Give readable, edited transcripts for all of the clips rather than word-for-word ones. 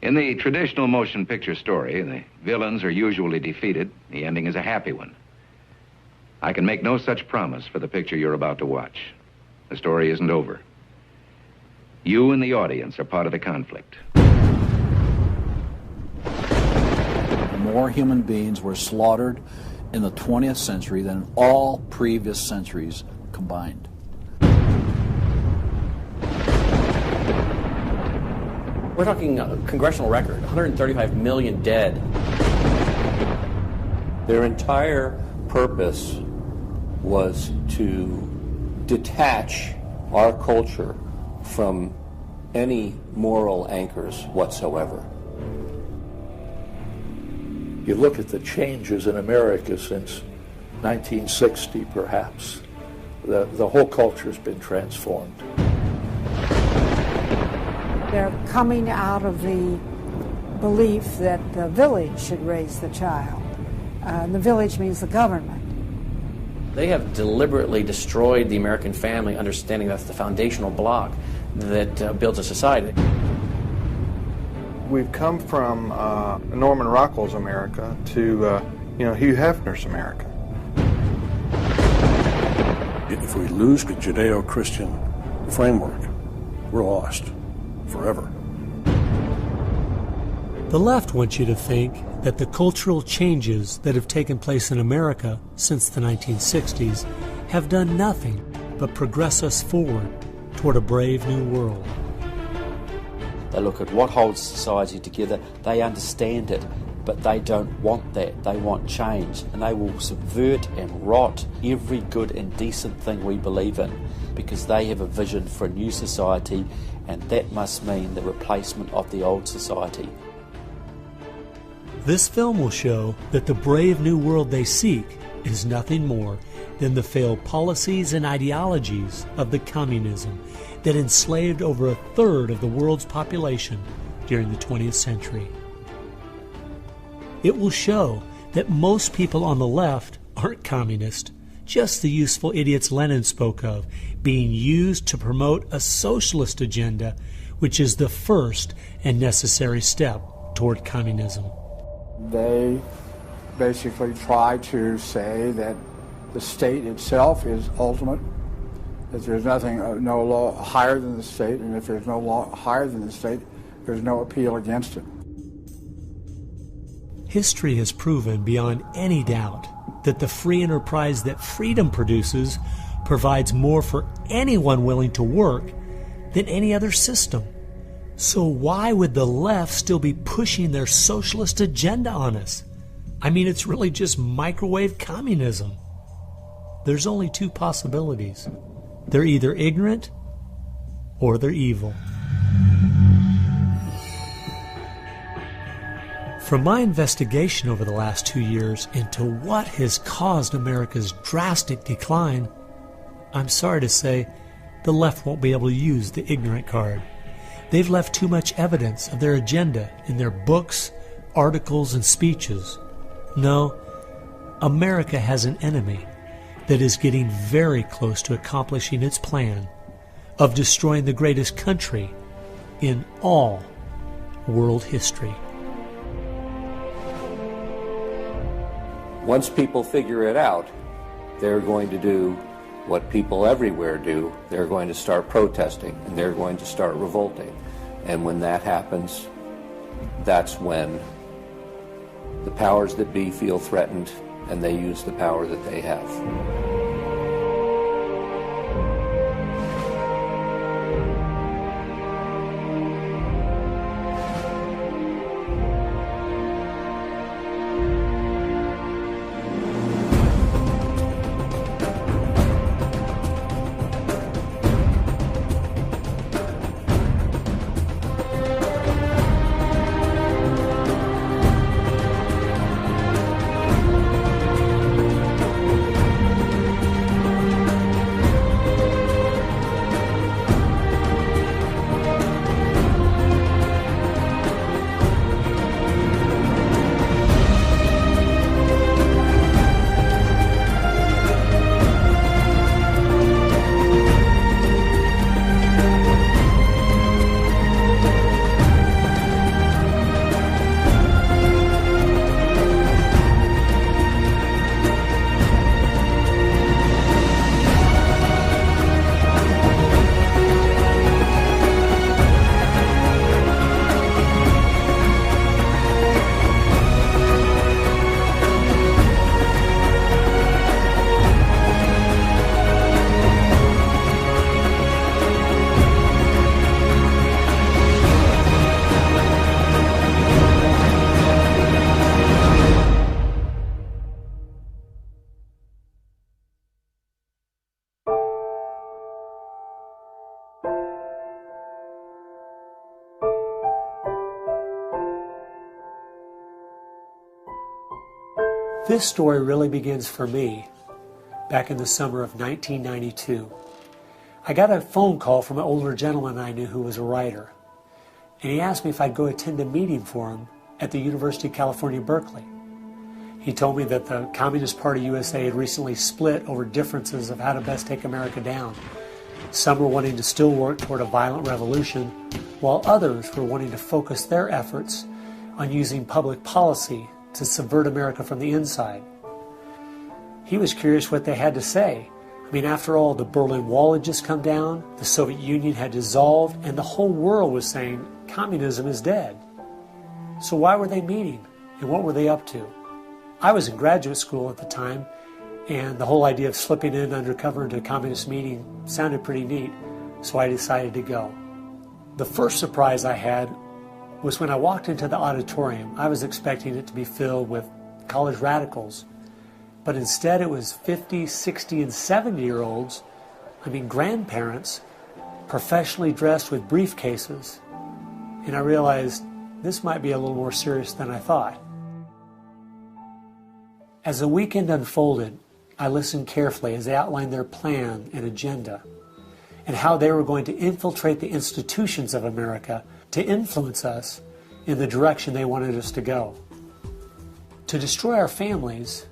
In the traditional motion picture story, the villains are usually defeated. The ending is a happy one. I can make no such promise for the picture you're about to watch. The story isn't over. You and the audience are part of the conflict. More human beings were slaughtered in the 20th century than in all previous centuries combined. We're talking a congressional record, 135 million dead. Their entire purpose was to detach our culture from any moral anchors whatsoever. You look at the changes in America since 1960, perhaps. The whole culture's been transformed. They're coming out of the belief that the village should raise the child. The village means the government. They have deliberately destroyed the American family, understanding that's the foundational block that builds a society. We've come from Norman Rockwell's America to Hugh Hefner's America. If we lose the Judeo-Christian framework, we're lost forever. The left wants you to think that the cultural changes that have taken place in America since the 1960s have done nothing but progress us forward toward a brave new world. They look at what holds society together, they understand it, but they don't want that. They want change, and they will subvert and rot every good and decent thing we believe in, because they have a vision for a new society, and that must mean the replacement of the old society. This film will show that the brave new world they seek is nothing more than the failed policies and ideologies of the communism that enslaved over a third of the world's population during the 20th century. It will show that most people on the left aren't communist, just the useful idiots Lenin spoke of, being used to promote a socialist agenda, which is the first and necessary step toward communism. They basically try to say that the state itself is ultimate, that there's nothing, no law higher than the state, and if there's no law higher than the state, there's no appeal against it. History has proven beyond any doubt that the free enterprise that freedom produces provides more for anyone willing to work than any other system. So why would the left still be pushing their socialist agenda on us? I mean, it's really just microwave communism. There's only two possibilities. They're either ignorant or they're evil. From my investigation over the last 2 years into what has caused America's drastic decline, I'm sorry to say the left won't be able to use the ignorant card. They've left too much evidence of their agenda in their books, articles, and speeches. No, America has an enemy that is getting very close to accomplishing its plan of destroying the greatest country in all world history. Once people figure it out, they're going to do what people everywhere do. They're going to start protesting, and they're going to start revolting. And when that happens, that's when the powers that be feel threatened, and they use the power that they have. This story really begins for me back in the summer of 1992. I got a phone call from an older gentleman I knew who was a writer, and he asked me if I'd go attend a meeting for him at the University of California, Berkeley. He told me that the Communist Party USA had recently split over differences of how to best take America down. Some were wanting to still work toward a violent revolution, while others were wanting to focus their efforts on using public policy to subvert America from the inside. He was curious what they had to say. I mean, after all, the Berlin Wall had just come down, the Soviet Union had dissolved, and the whole world was saying communism is dead. So why were they meeting, and what were they up to? I was in graduate school at the time, and the whole idea of slipping in undercover into a communist meeting sounded pretty neat, so I decided to go. The first surprise I had was when I walked into the auditorium. I was expecting it to be filled with college radicals, but instead it was 50, 60, and 70-year-olds, grandparents, professionally dressed with briefcases. And I realized this might be a little more serious than I thought. As the weekend unfolded, I listened carefully as they outlined their plan and agenda, and how they were going to infiltrate the institutions of America to influence us in the direction they wanted us to go. To destroy our families,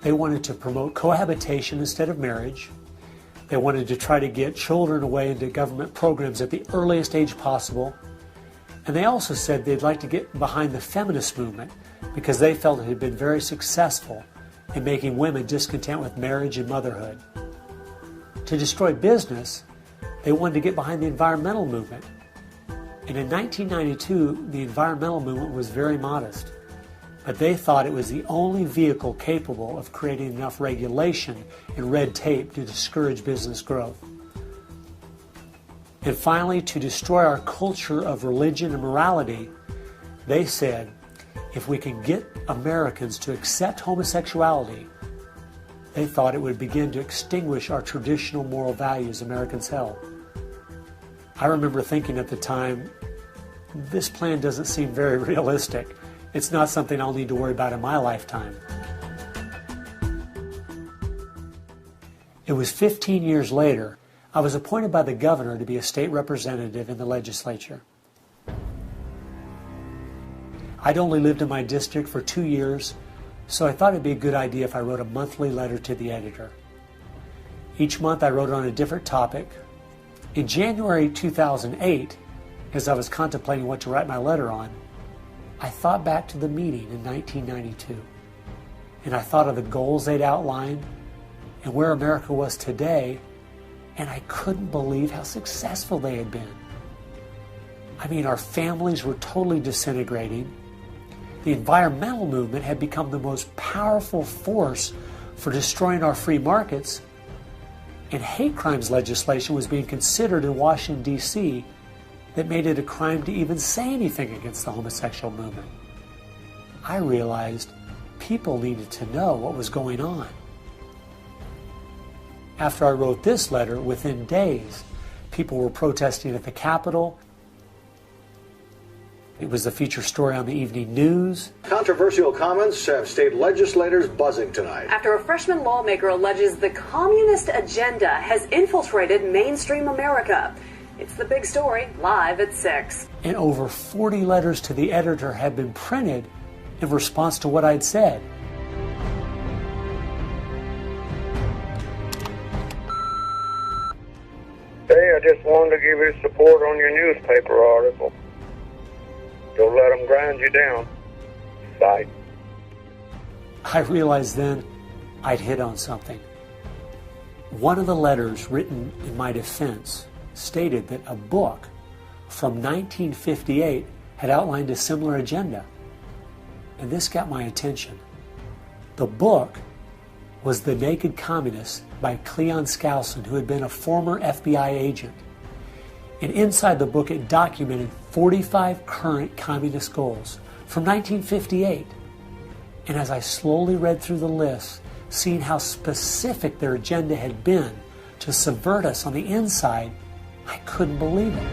they wanted to promote cohabitation instead of marriage. They wanted to try to get children away into government programs at the earliest age possible. And they also said they'd like to get behind the feminist movement because they felt it had been very successful in making women discontent with marriage and motherhood. To destroy business, they wanted to get behind the environmental movement. And in 1992, the environmental movement was very modest, but they thought it was the only vehicle capable of creating enough regulation and red tape to discourage business growth. And finally, to destroy our culture of religion and morality, they said, if we can get Americans to accept homosexuality, they thought it would begin to extinguish our traditional moral values Americans held. I remember thinking at the time, this plan doesn't seem very realistic. It's not something I'll need to worry about in my lifetime. It was 15 years later, I was appointed by the governor to be a state representative in the legislature. I'd only lived in my district for 2 years, so I thought it'd be a good idea if I wrote a monthly letter to the editor. Each month I wrote on a different topic. In January 2008, as I was contemplating what to write my letter on, I thought back to the meeting in 1992, and I thought of the goals they'd outlined and where America was today, and I couldn't believe how successful they had been. Our families were totally disintegrating. The environmental movement had become the most powerful force for destroying our free markets, and hate crimes legislation was being considered in Washington, D.C. that made it a crime to even say anything against the homosexual movement. I realized people needed to know what was going on. After I wrote this letter, within days, people were protesting at the Capitol. It was the feature story on the evening news. Controversial comments have state legislators buzzing tonight. After a freshman lawmaker alleges the communist agenda has infiltrated mainstream America. It's the big story, live at 6. And over 40 letters to the editor had been printed in response to what I'd said. Hey, I just wanted to give you support on your newspaper article. Don't let them grind you down. Bye. I realized then I'd hit on something. One of the letters written in my defense stated that a book from 1958 had outlined a similar agenda. And this got my attention. The book was The Naked Communist by Cleon Skousen, who had been a former FBI agent. And inside the book it documented 45 current communist goals from 1958. And as I slowly read through the list, seeing how specific their agenda had been to subvert us on the inside, I couldn't believe it.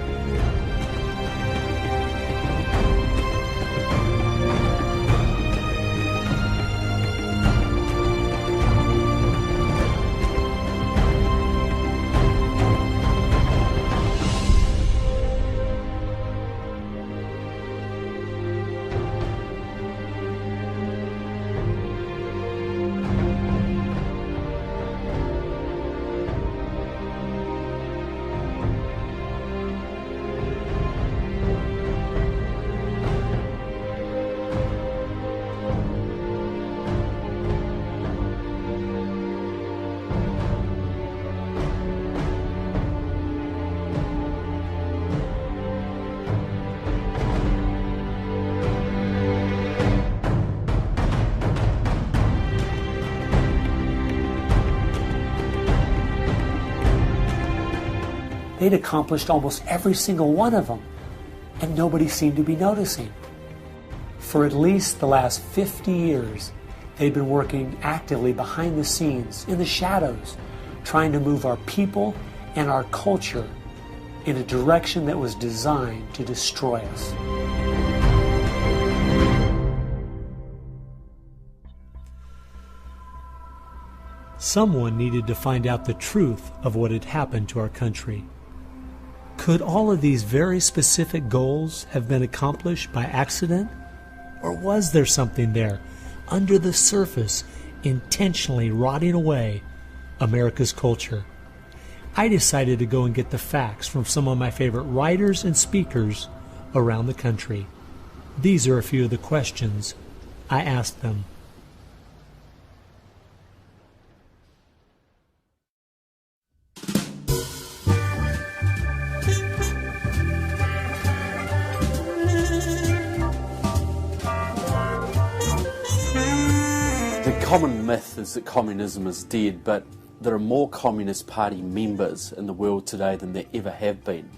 They'd accomplished almost every single one of them, and nobody seemed to be noticing. For at least the last 50 years, they'd been working actively behind the scenes, in the shadows, trying to move our people and our culture in a direction that was designed to destroy us. Someone needed to find out the truth of what had happened to our country. Could all of these very specific goals have been accomplished by accident? Or was there something there, under the surface, intentionally rotting away America's culture? I decided to go and get the facts from some of my favorite writers and speakers around the country. These are a few of the questions I asked them. The common myth is that communism is dead, but there are more Communist Party members in the world today than there ever have been.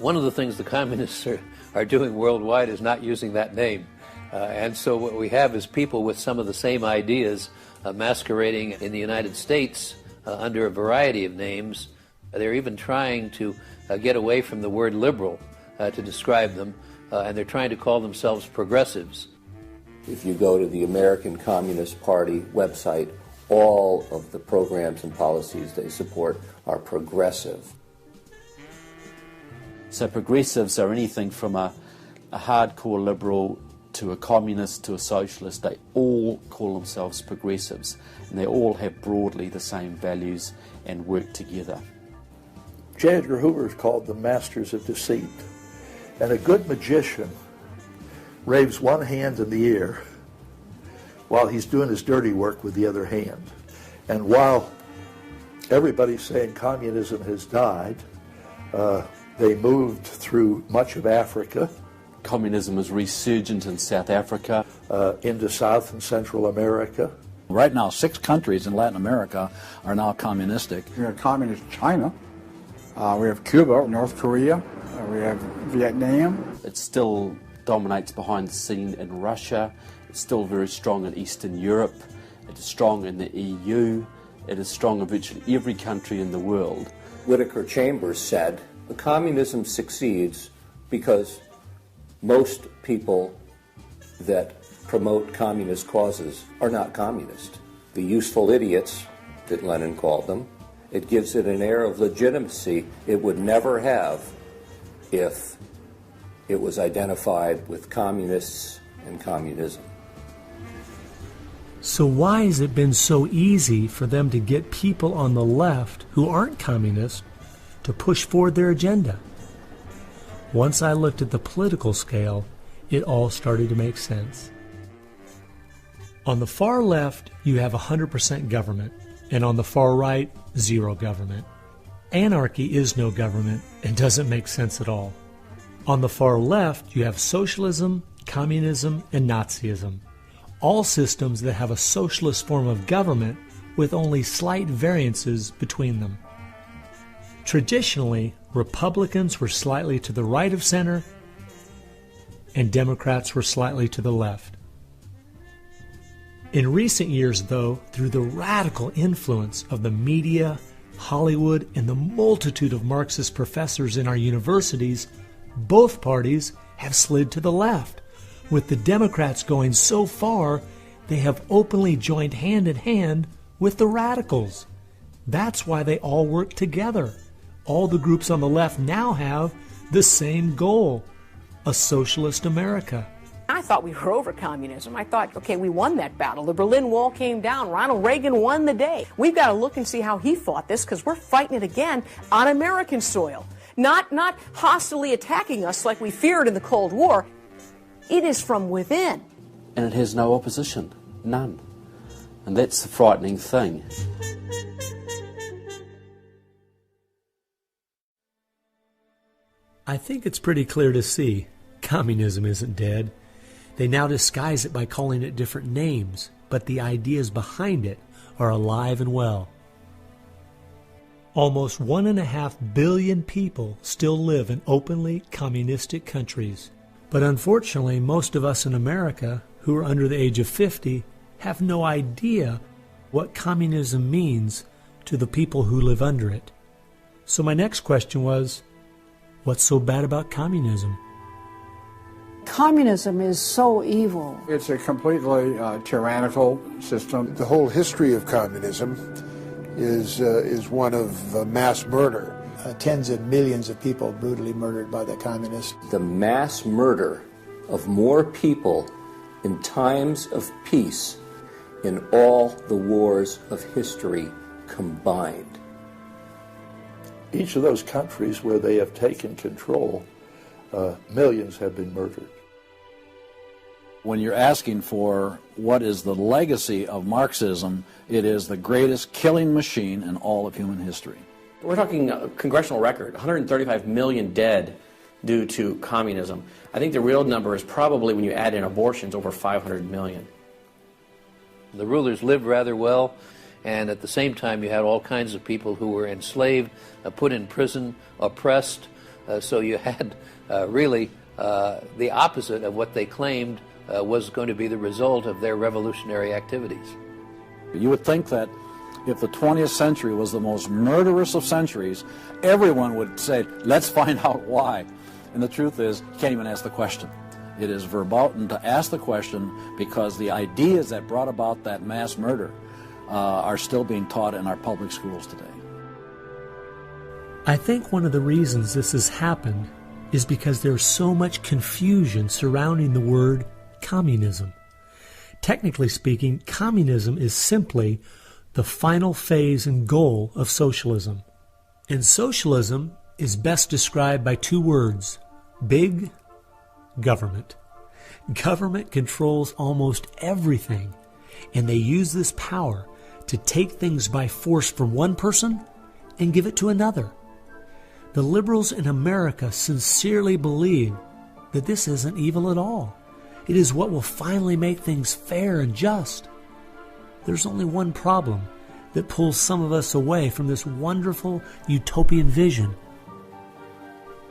One of the things the communists are doing worldwide is not using that name. And so what we have is people with some of the same ideas masquerading in the United States under a variety of names. They're even trying to get away from the word liberal to describe them, and they're trying to call themselves progressives. If you go to the American Communist Party website, all of the programs and policies they support are progressive. So progressives are anything from a hardcore liberal to a communist to a socialist. They all call themselves progressives, and they all have broadly the same values and work together. J. Edgar Hoover is called the masters of deceit. And a good magician waves one hand in the air while he's doing his dirty work with the other hand. And while everybody's saying communism has died, they moved through much of Africa. Communism is resurgent in South Africa. Into South and Central America. Right now, 6 countries in Latin America are now communistic. We have communist China. We have Cuba, North Korea. We have Vietnam. It still dominates behind the scene in Russia. It's still very strong in Eastern Europe. It is strong in the EU. It is strong in virtually every country in the world. Whittaker Chambers said, communism succeeds because most people that promote communist causes are not communist. The useful idiots, that Lenin called them, it gives it an air of legitimacy it would never have if it was identified with communists and communism. So why has it been so easy for them to get people on the left who aren't communists to push forward their agenda? Once I looked at the political scale, it all started to make sense. On the far left, you have 100% government, and on the far right, zero government. Anarchy is no government and doesn't make sense at all. On the far left, you have socialism, communism, and Nazism. All systems that have a socialist form of government with only slight variances between them. Traditionally, Republicans were slightly to the right of center, and Democrats were slightly to the left. In recent years, though, through the radical influence of the media, Hollywood, and the multitude of Marxist professors in our universities, both parties have slid to the left, with the Democrats going so far they have openly joined hand in hand with the radicals. That's why they all work together. All the groups on the left now have the same goal, a socialist America. I thought we were over communism. I thought, okay, we won that battle. The Berlin Wall came down. Ronald Reagan won the day. We've got to look and see how he fought this, because we're fighting it again on American soil. Not hostilely attacking us like we feared in the Cold War. It is from within. And it has no opposition. None. And that's the frightening thing. I think it's pretty clear to see communism isn't dead. They now disguise it by calling it different names, but the ideas behind it are alive and well. Almost 1.5 billion people still live in openly communistic countries. But unfortunately, most of us in America who are under the age of 50 have no idea what communism means to the people who live under it. So my next question was, what's so bad about communism? Communism is so evil. It's a completely tyrannical system. The whole history of communism is one of mass murder. Tens of millions of people brutally murdered by the communists. The mass murder of more people in times of peace in all the wars of history combined. Each of those countries where they have taken control, millions have been murdered. When you're asking for what is the legacy of Marxism, it is the greatest killing machine in all of human history. We're talking congressional record, 135 million dead due to communism. I think the real number is probably, when you add in abortions, over 500 million. The rulers lived rather well, and at the same time you had all kinds of people who were enslaved, put in prison, oppressed, so you had really the opposite of what they claimed was going to be the result of their revolutionary activities. You would think that if the 20th century was the most murderous of centuries, everyone would say, let's find out why. And the truth is, you can't even ask the question. It is verboten to ask the question because the ideas that brought about that mass murder are still being taught in our public schools today. I think one of the reasons this has happened is because there's so much confusion surrounding the word communism. Technically speaking, communism is simply the final phase and goal of socialism. And socialism is best described by two words: big government. Government controls almost everything, and they use this power to take things by force from one person and give it to another. The liberals in America sincerely believe that this isn't evil at all. It is what will finally make things fair and just. There's only one problem that pulls some of us away from this wonderful utopian vision: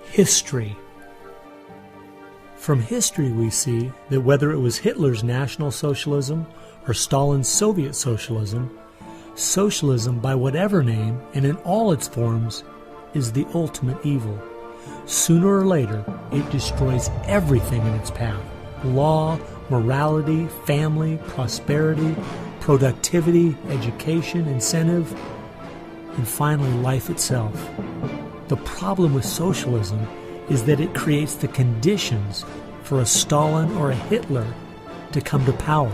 history. From history we see that whether it was Hitler's National Socialism or Stalin's Soviet Socialism, socialism by whatever name and in all its forms is the ultimate evil. Sooner or later, it destroys everything in its path: law, morality, family, prosperity, productivity, education, incentive, and finally life itself. The problem with socialism is that it creates the conditions for a Stalin or a Hitler to come to power.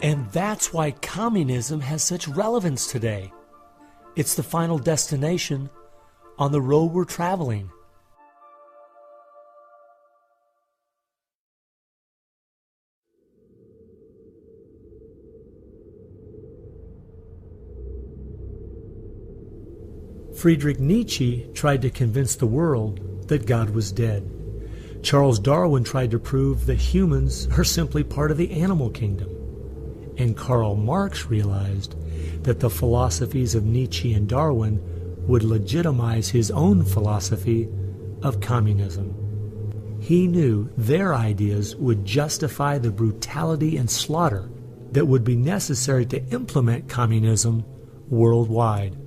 And that's why communism has such relevance today. It's the final destination on the road we're traveling. Friedrich Nietzsche tried to convince the world that God was dead. Charles Darwin tried to prove that humans are simply part of the animal kingdom. And Karl Marx realized that the philosophies of Nietzsche and Darwin would legitimize his own philosophy of communism. He knew their ideas would justify the brutality and slaughter that would be necessary to implement communism worldwide.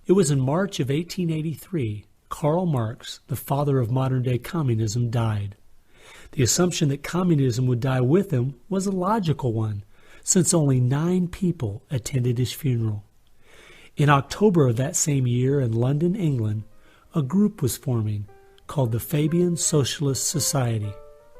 It was in March of 1883, Karl Marx, the father of modern-day communism, died. The assumption that communism would die with him was a logical one, since only 9 people attended his funeral. In October of that same year in London, England, a group was forming called the Fabian Socialist Society.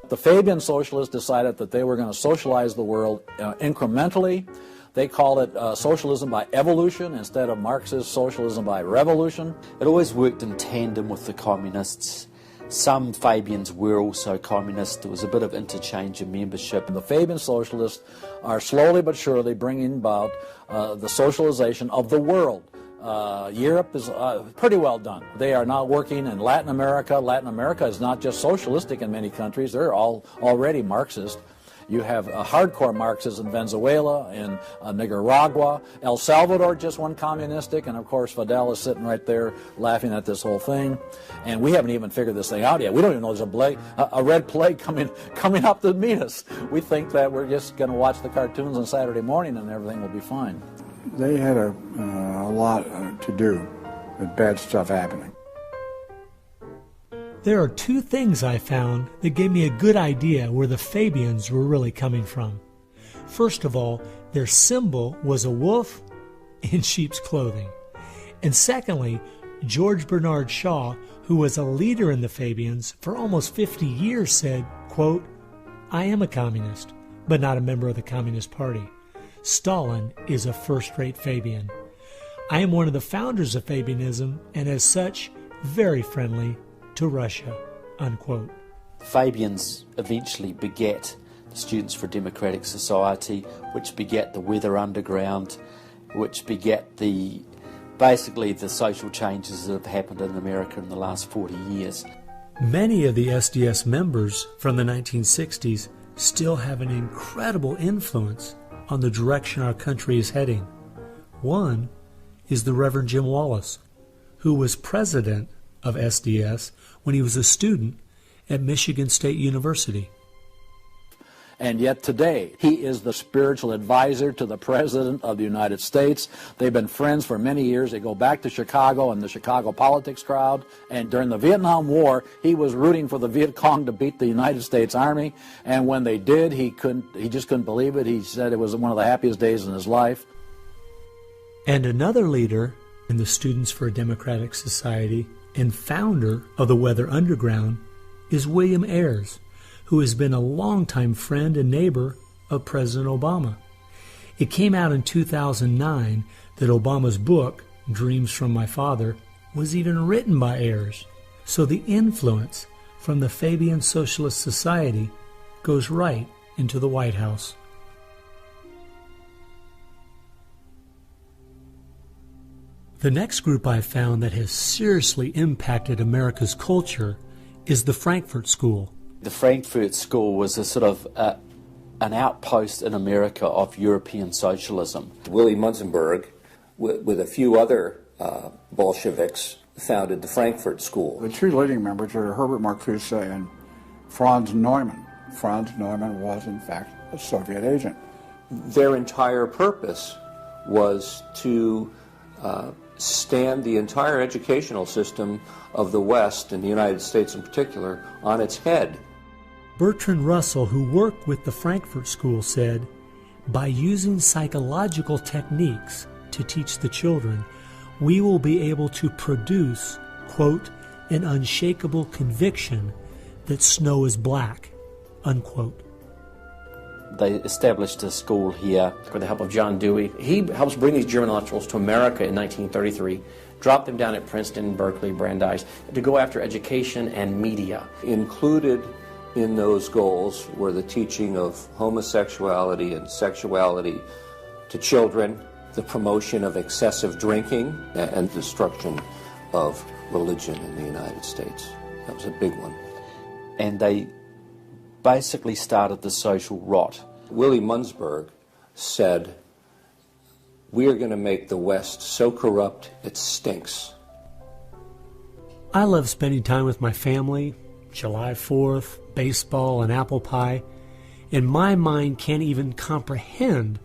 The Fabian Socialists decided that they were going to socialize the world incrementally. They called it socialism by evolution instead of Marxist socialism by revolution. It always worked in tandem with the communists. Some Fabians were also communist. There was a bit of interchange of membership. The Fabian socialists are slowly but surely bringing about the socialization of the world. Europe is pretty well done. They are now working in Latin America. Latin America is not just socialistic in many countries. They're all already Marxist. You have hardcore Marxists in Venezuela, in Nicaragua. El Salvador just went communistic, and of course Fidel is sitting right there laughing at this whole thing. And we haven't even figured this thing out yet. We don't even know there's a red plague coming up to meet us. We think that we're just going to watch the cartoons on Saturday morning and everything will be fine. They had a lot to do with bad stuff happening. There are two things I found that gave me a good idea where the Fabians were really coming from. First of all, their symbol was a wolf in sheep's clothing. And secondly, George Bernard Shaw, who was a leader in the Fabians for almost 50 years, said, quote, "I am a communist, but not a member of the Communist Party. Stalin is a first-rate Fabian. I am one of the founders of Fabianism, and as such, very friendly to Russia," unquote. Fabians eventually begat the Students for a Democratic Society, which begat the Weather Underground, which begat basically the social changes that have happened in America in the last 40 years. Many of the SDS members from the 1960s still have an incredible influence on the direction our country is heading. One is the Reverend Jim Wallace, who was president of SDS when he was a student at Michigan State University. And yet today, he is the spiritual advisor to the President of the United States. They've been friends for many years. They go back to Chicago and the Chicago politics crowd. And during the Vietnam War, he was rooting for the Viet Cong to beat the United States Army. And when they did, he just couldn't believe it. He said it was one of the happiest days in his life. And another leader in the Students for a Democratic Society and founder of the Weather Underground is William Ayers, who has been a longtime friend and neighbor of President Obama. It came out in 2009 that Obama's book, Dreams from My Father, was even written by Ayers. So the influence from the Fabian Socialist Society goes right into the White House. The next group I found that has seriously impacted America's culture is the Frankfurt School. The Frankfurt School was a sort of an outpost in America of European socialism. Willy Munzenberg, with a few other Bolsheviks, founded the Frankfurt School. The two leading members are Herbert Marcuse and Franz Neumann. Franz Neumann was, in fact, a Soviet agent. Their entire purpose was to stand the entire educational system of the West, and the United States in particular, on its head. Bertrand Russell, who worked with the Frankfurt School, said, "By using psychological techniques to teach the children, we will be able to produce, quote, an unshakable conviction that snow is black," unquote. They established a school here. With the help of John Dewey. He helps bring these German intellectuals to America in 1933, drop them down at Princeton, Berkeley, Brandeis, to go after education and media. Included in those goals were the teaching of homosexuality and sexuality to children, the promotion of excessive drinking, and destruction of religion in the United States. That was a big one. And they basically started the social rot. Willy Munzenberg said, "We are going to make the West so corrupt it stinks." I love spending time with my family, July 4th, baseball, and apple pie, and my mind can't even comprehend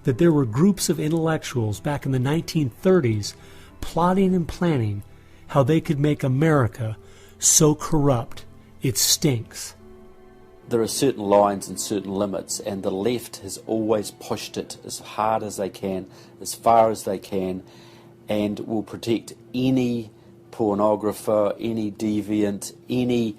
that there were groups of intellectuals back in the 1930s plotting and planning how they could make America so corrupt it stinks. There are certain lines and certain limits, and the left has always pushed it as hard as they can, as far as they can, and will protect any pornographer, any deviant, any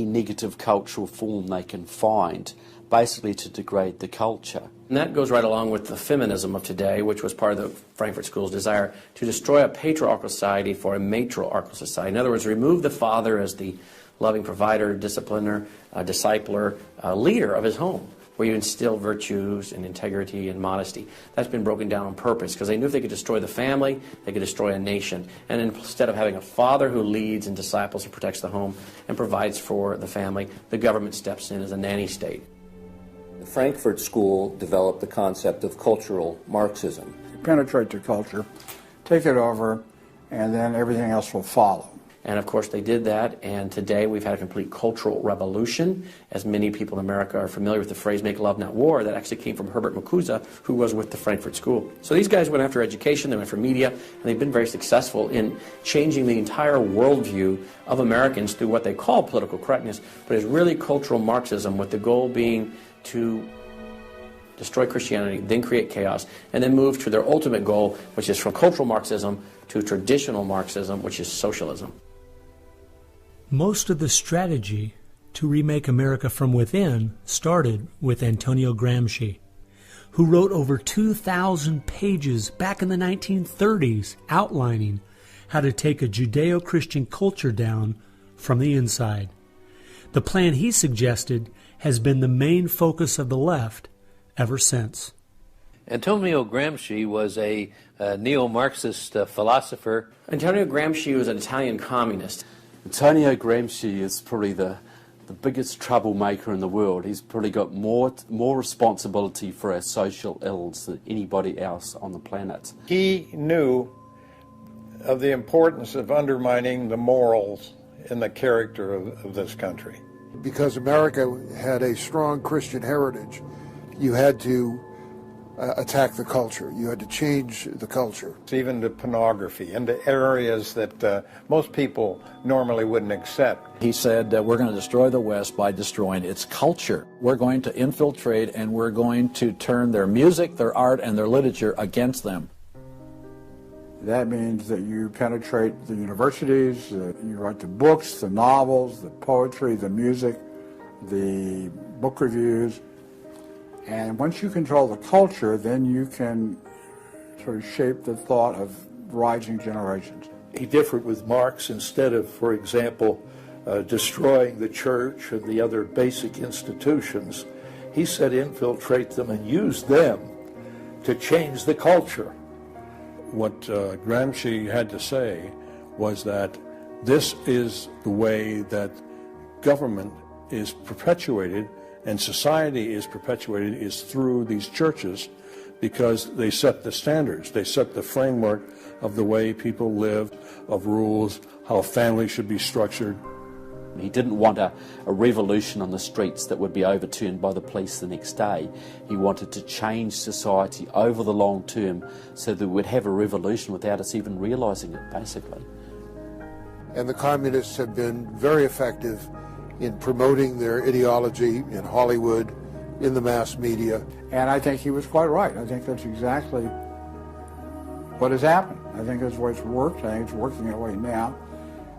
negative cultural form they can find. basically to degrade the culture. And that goes right along with the feminism of today, which was part of the Frankfurt School's desire to destroy a patriarchal society for a matriarchal society. In other words, remove the father as the loving provider, discipliner, discipler, leader of his home, where you instill virtues and integrity and modesty. That's been broken down on purpose because they knew if they could destroy the family, they could destroy a nation. And instead of having a father who leads and disciples and protects the home and provides for the family, the government steps in as a nanny state. The Frankfurt School developed the concept of cultural Marxism. Penetrate the culture, take it over, and then everything else will follow. And of course they did that, and today we've had a complete cultural revolution. As many people in America are familiar with the phrase "make love, not war," that actually came from Herbert Marcuse, who was with the Frankfurt School. So these guys went after education, they went for media, and they've been very successful in changing the entire worldview of Americans through what they call political correctness, but it's really cultural Marxism, with the goal being to destroy Christianity, then create chaos, and then move to their ultimate goal, which is from cultural Marxism to traditional Marxism, which is socialism. Most of the strategy to remake America from within started with Antonio Gramsci, who wrote over 2,000 pages back in the 1930s outlining how to take a Judeo-Christian culture down from the inside. The plan he suggested has been the main focus of the left ever since. Antonio Gramsci was a neo-Marxist philosopher. Antonio Gramsci was an Italian communist. Antonio Gramsci is probably the biggest troublemaker in the world. He's probably got more responsibility for our social ills than anybody else on the planet. He knew of the importance of undermining the morals and the character of this country. Because America had a strong Christian heritage, you had to attack the culture. You had to change the culture. Even to pornography, into areas that most people normally wouldn't accept. He said that we're going to destroy the West by destroying its culture. We're going to infiltrate and we're going to turn their music, their art, and their literature against them. That means that you penetrate the universities, you write the books, the novels, the poetry, the music, the book reviews. And once you control the culture, then you can sort of shape the thought of rising generations. He differed with Marx. Instead of, for example, destroying the church and the other basic institutions, he said infiltrate them and use them to change the culture. What Gramsci had to say was that this is the way that government is perpetuated and society is perpetuated is through these churches, because they set the standards, they set the framework of the way people live, of rules, how a family should be structured. He didn't want a revolution on the streets that would be overturned by the police the next day. He wanted to change society over the long term so that we'd have a revolution without us even realizing it, basically. And the communists have been very effective in promoting their ideology in Hollywood, in the mass media. And I think he was quite right. I think that's exactly what has happened. I think that's the way it's worked. I think it's working that way now.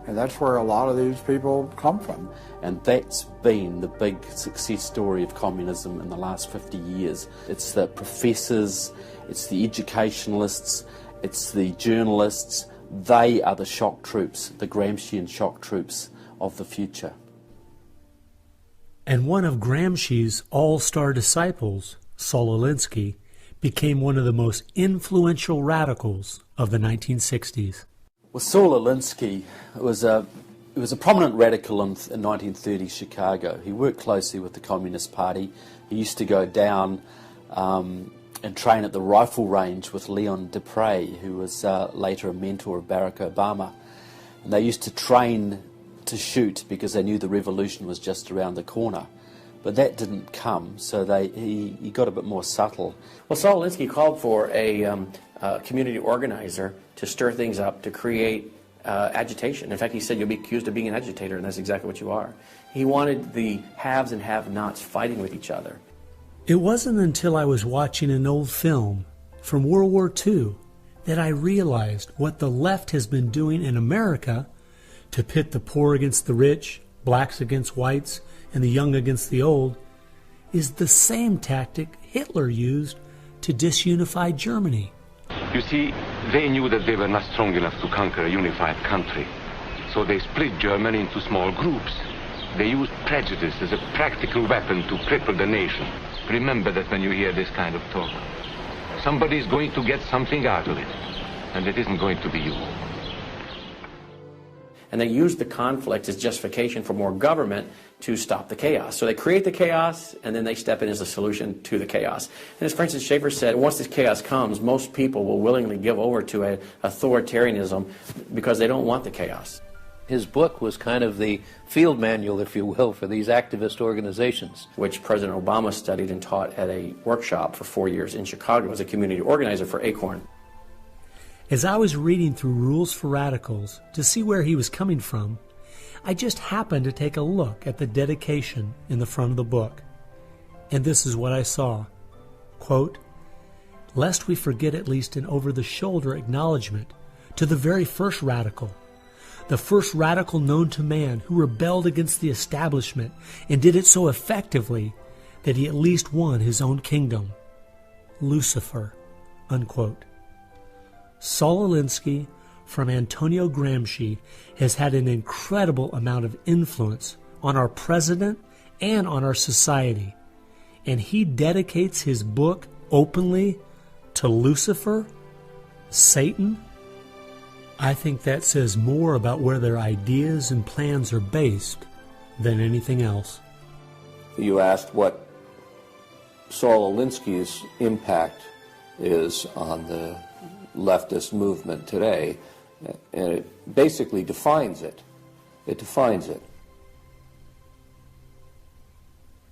And that's where a lot of these people come from. And that's been the big success story of communism in the last 50 years. It's the professors, it's the educationalists, it's the journalists. They are the shock troops, the Gramscian shock troops of the future. And one of Gramsci's all-star disciples, Saul Alinsky, became one of the most influential radicals of the 1960s. Well, Saul Alinsky was a prominent radical in 1930 Chicago. He worked closely with the Communist Party. He used to go down and train at the rifle range with Leon Dupre, who was later a mentor of Barack Obama. And they used to train to shoot because they knew the revolution was just around the corner. But that didn't come, so he got a bit more subtle. Well, Saul Alinsky called for a community organizer to stir things up, to create agitation. In fact, he said you'll be accused of being an agitator, and that's exactly what you are. He wanted the haves and have-nots fighting with each other. It wasn't until I was watching an old film from World War II that I realized what the left has been doing in America to pit the poor against the rich, blacks against whites, and the young against the old, is the same tactic Hitler used to disunify Germany. You see, they knew that they were not strong enough to conquer a unified country. So they split Germany into small groups. They used prejudice as a practical weapon to cripple the nation. Remember that when you hear this kind of talk. Somebody's going to get something out of it, and it isn't going to be you. And they use the conflict as justification for more government to stop the chaos. So they create the chaos, and then they step in as a solution to the chaos. And as Francis Schaeffer said, once this chaos comes, most people will willingly give over to an authoritarianism because they don't want the chaos. His book was kind of the field manual, if you will, for these activist organizations. Which President Obama studied and taught at a workshop for 4 years in Chicago as a community organizer for ACORN. As I was reading through Rules for Radicals to see where he was coming from, I just happened to take a look at the dedication in the front of the book. And this is what I saw. Quote, "Lest we forget at least an over-the-shoulder acknowledgement to the very first radical, the first radical known to man who rebelled against the establishment and did it so effectively that he at least won his own kingdom. Lucifer." Unquote. Saul Alinsky from Antonio Gramsci has had an incredible amount of influence on our president and on our society, and he dedicates his book openly to Lucifer, Satan. I think that says more about where their ideas and plans are based than anything else. You asked what Saul Alinsky's impact is on the leftist movement today, and it basically defines it. It defines it.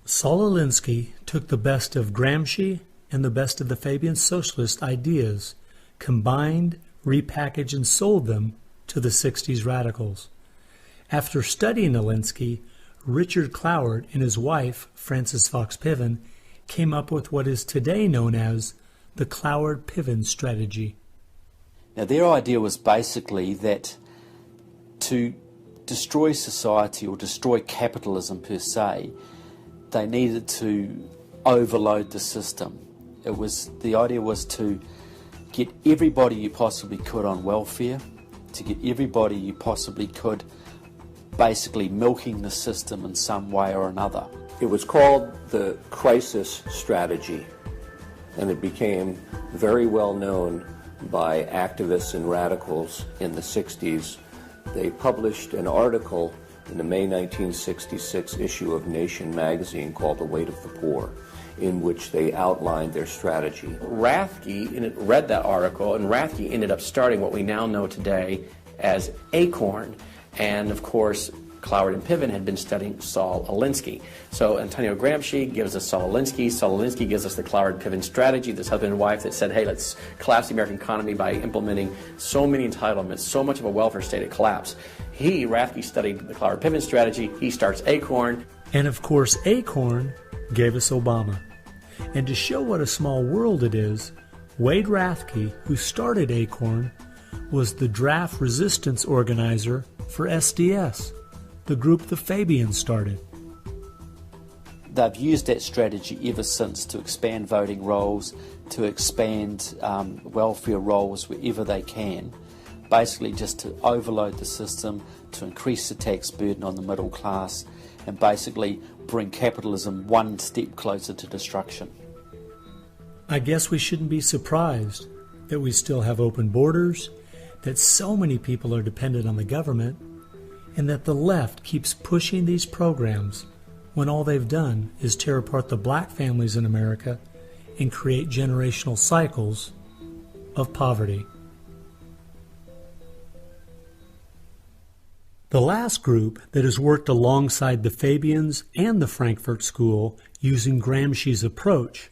Saul Alinsky took the best of Gramsci and the best of the Fabian socialist ideas, combined, repackaged, and sold them to the 60s radicals. After studying Alinsky, Richard Cloward and his wife, Frances Fox Piven, came up with what is today known as the Cloward-Piven strategy. Now, their idea was basically that to destroy society or destroy capitalism per se, they needed to overload the system. The idea was to get everybody you possibly could on welfare, to get everybody you possibly could basically milking the system in some way or another. It was called the crisis strategy, and it became very well known by activists and radicals in the 60s. They published an article in the May 1966 issue of Nation magazine called The Weight of the Poor, in which they outlined their strategy. Rathke read that article, and Rathke ended up starting what we now know today as ACORN, and of course Cloward and Piven had been studying Saul Alinsky. So Antonio Gramsci gives us Saul Alinsky. Saul Alinsky gives us the Cloward-Piven strategy, this husband and wife that said, hey, let's collapse the American economy by implementing so many entitlements, so much of a welfare state at collapse. Rathke studied the Cloward-Piven strategy. He starts ACORN. And of course, ACORN gave us Obama. And to show what a small world it is, Wade Rathke, who started ACORN, was the draft resistance organizer for SDS, the group the Fabians started. They've used that strategy ever since to expand voting rolls, to expand welfare rolls wherever they can, basically just to overload the system, to increase the tax burden on the middle class, and basically bring capitalism one step closer to destruction. I guess we shouldn't be surprised that we still have open borders, that so many people are dependent on the government, and that the left keeps pushing these programs when all they've done is tear apart the black families in America and create generational cycles of poverty. The last group that has worked alongside the Fabians and the Frankfurt School using Gramsci's approach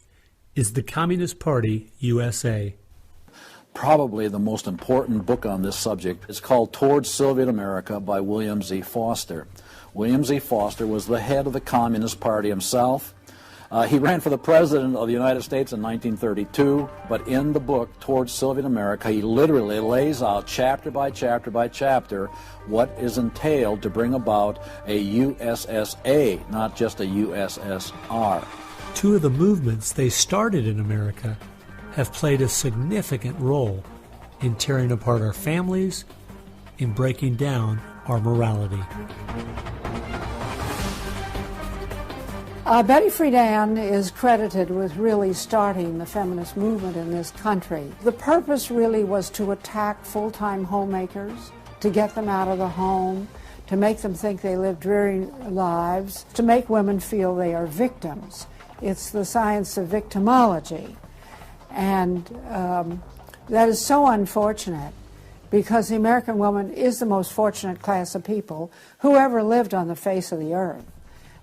is the Communist Party USA. Probably the most important book on this subject is called Towards Soviet America by William Z. Foster. William Z. Foster was the head of the Communist Party himself. He ran for the President of the United States in 1932, but in the book Towards Soviet America, he literally lays out chapter by chapter by chapter what is entailed to bring about a USSA, not just a USSR. Two of the movements they started in America have played a significant role in tearing apart our families, in breaking down our morality. Betty Friedan is credited with really starting the feminist movement in this country. The purpose really was to attack full-time homemakers, to get them out of the home, to make them think they live dreary lives, to make women feel they are victims. It's the science of victimology. And that is so unfortunate, because the American woman is the most fortunate class of people who ever lived on the face of the earth.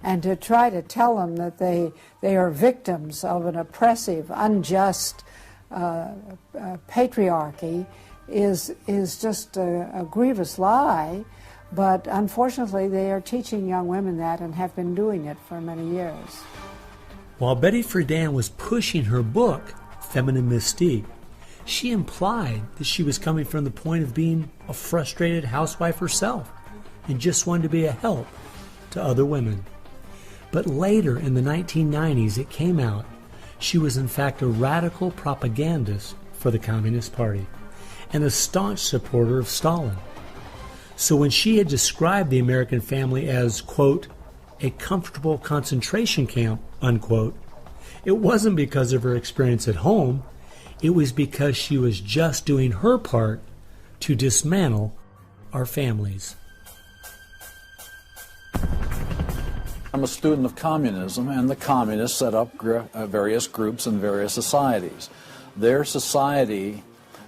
And to try to tell them that they are victims of an oppressive, unjust patriarchy is just a grievous lie. But unfortunately, they are teaching young women that and have been doing it for many years. While Betty Friedan was pushing her book, Feminine Mystique, she implied that she was coming from the point of being a frustrated housewife herself and just wanted to be a help to other women. But later in the 1990s, it came out she was in fact a radical propagandist for the Communist Party and a staunch supporter of Stalin. So when she had described the American family as, quote, a comfortable concentration camp, unquote, it wasn't because of her experience at home. It was because she was just doing her part to dismantle our families. I'm a student of communism, and the communists set up various groups and various societies. Their society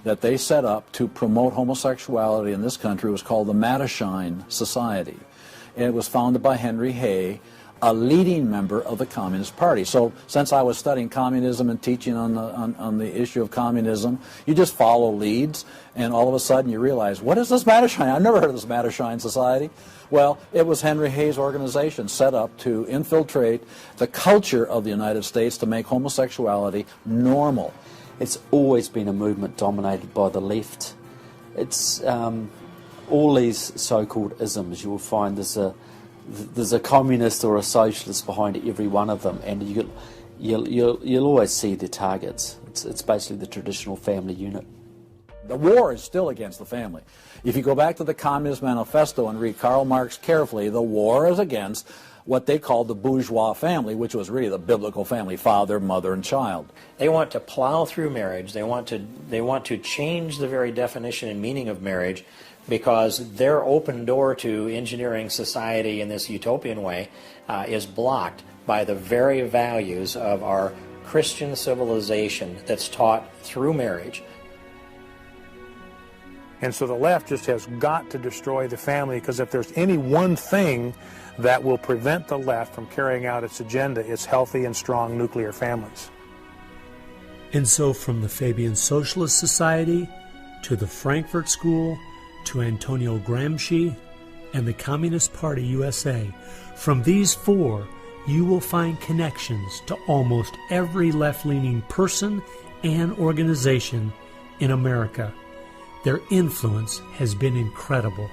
that they set up to promote homosexuality in this country was called the Mattachine Society. And it was founded by Henry Hay, a leading member of the Communist Party. So since I was studying communism and teaching on the issue of communism, you just follow leads, and all of a sudden you realize, what is this Mattachine? I've never heard of this Mattachine Society. Well, it was Henry Hay's organization set up to infiltrate the culture of the United States to make homosexuality normal. It's always been a movement dominated by the left. It's all these so-called isms. You will find there's a communist or a socialist behind every one of them, and you'll always see their targets. It's basically the traditional family unit. The war is still against the family. If you go back to the Communist Manifesto and read Karl Marx carefully, the war is against what they called the bourgeois family, which was really the biblical family, father, mother, and child. They want to plow through marriage. They want to change the very definition and meaning of marriage, because their open door to engineering society in this utopian way is blocked by the very values of our Christian civilization that's taught through marriage. And so the left just has got to destroy the family, because if there's any one thing that will prevent the left from carrying out its agenda, it's healthy and strong nuclear families. And so from the Fabian Socialist Society to the Frankfurt School to Antonio Gramsci and the Communist Party USA, from these four you will find connections to almost every left-leaning person and organization in America. Their influence has been incredible.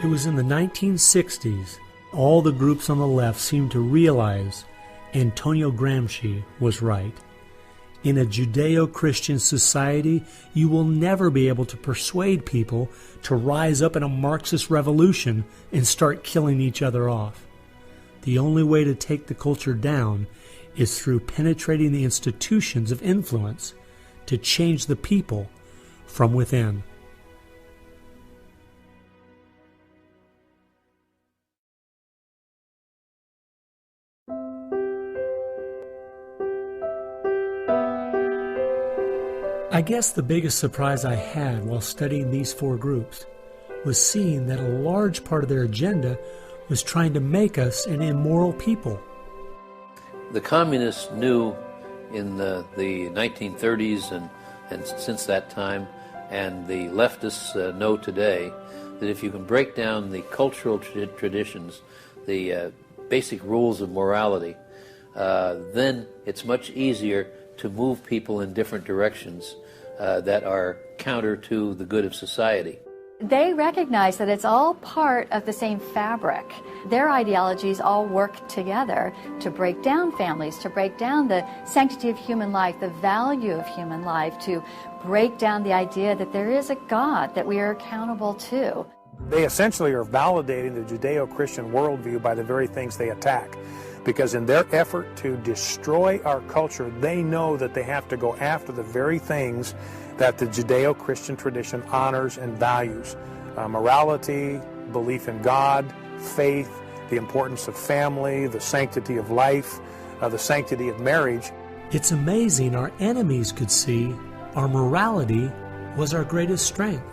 It was in the 1960s all the groups on the left seemed to realize Antonio Gramsci was right. In a Judeo-Christian society, you will never be able to persuade people to rise up in a Marxist revolution and start killing each other off. The only way to take the culture down is through penetrating the institutions of influence to change the people from within. I guess the biggest surprise I had while studying these four groups was seeing that a large part of their agenda was trying to make us an immoral people. The communists knew in the 1930s and since that time, and the leftists know today, that if you can break down the cultural traditions, the basic rules of morality, then it's much easier to move people in different directions that are counter to the good of society. They recognize that it's all part of the same fabric. Their ideologies all work together to break down families, to break down the sanctity of human life, the value of human life, to break down the idea that there is a God that we are accountable to. They essentially are validating the Judeo-Christian worldview by the very things they attack. Because in their effort to destroy our culture, they know that they have to go after the very things that the Judeo-Christian tradition honors and values. Morality, belief in God, faith, the importance of family, the sanctity of life, the sanctity of marriage. It's amazing our enemies could see our morality was our greatest strength.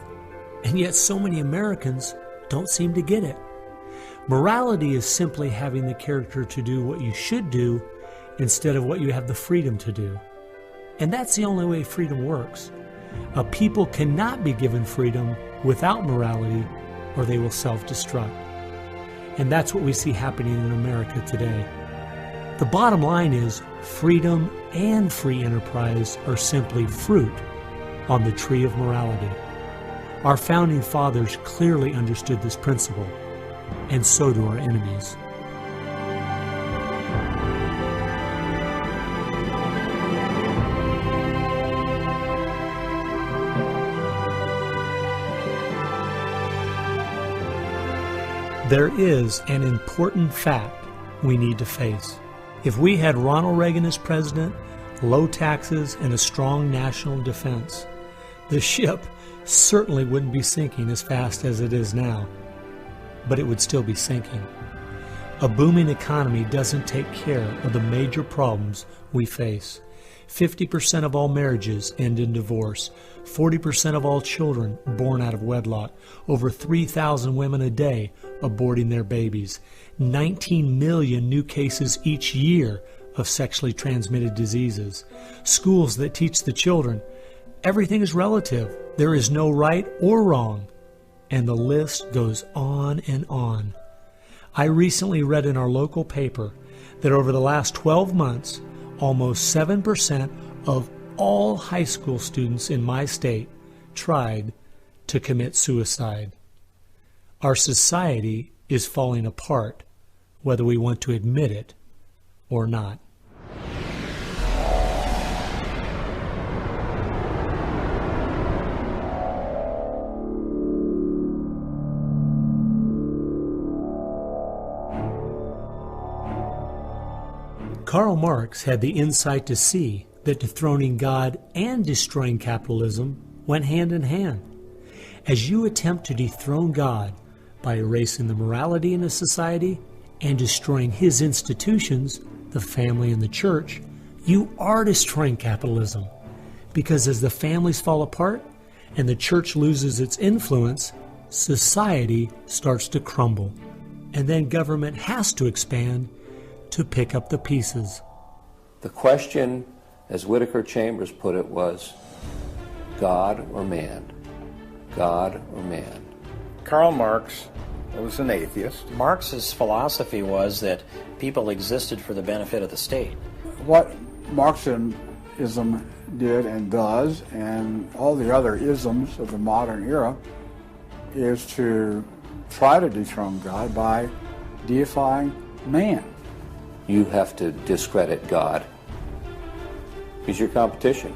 And yet so many Americans don't seem to get it. Morality is simply having the character to do what you should do instead of what you have the freedom to do. And that's the only way freedom works. A people cannot be given freedom without morality, or they will self-destruct. And that's what we see happening in America today. The bottom line is freedom and free enterprise are simply fruit on the tree of morality. Our founding fathers clearly understood this principle, and so do our enemies. There is an important fact we need to face. If we had Ronald Reagan as president, low taxes, and a strong national defense, the ship certainly wouldn't be sinking as fast as it is now, but it would still be sinking. A booming economy doesn't take care of the major problems we face. 50% of all marriages end in divorce. 40% of all children born out of wedlock. Over 3,000 women a day aborting their babies. 19 million new cases each year of sexually transmitted diseases. Schools that teach the children everything is relative. There is no right or wrong. And the list goes on and on. I recently read in our local paper that over the last 12 months, almost 7% of all high school students in my state tried to commit suicide. Our society is falling apart, whether we want to admit it or not. Karl Marx had the insight to see that dethroning God and destroying capitalism went hand in hand. As you attempt to dethrone God by erasing the morality in a society and destroying his institutions, the family and the church, you are destroying capitalism. Because as the families fall apart and the church loses its influence, society starts to crumble. And then government has to expand to pick up the pieces. The question, as Whittaker Chambers put it, was God or man? God or man? Karl Marx was an atheist. Marx's philosophy was that people existed for the benefit of the state. What Marxism did and does, and all the other isms of the modern era, is to try to dethrone God by deifying man. You have to discredit God. He's your competition.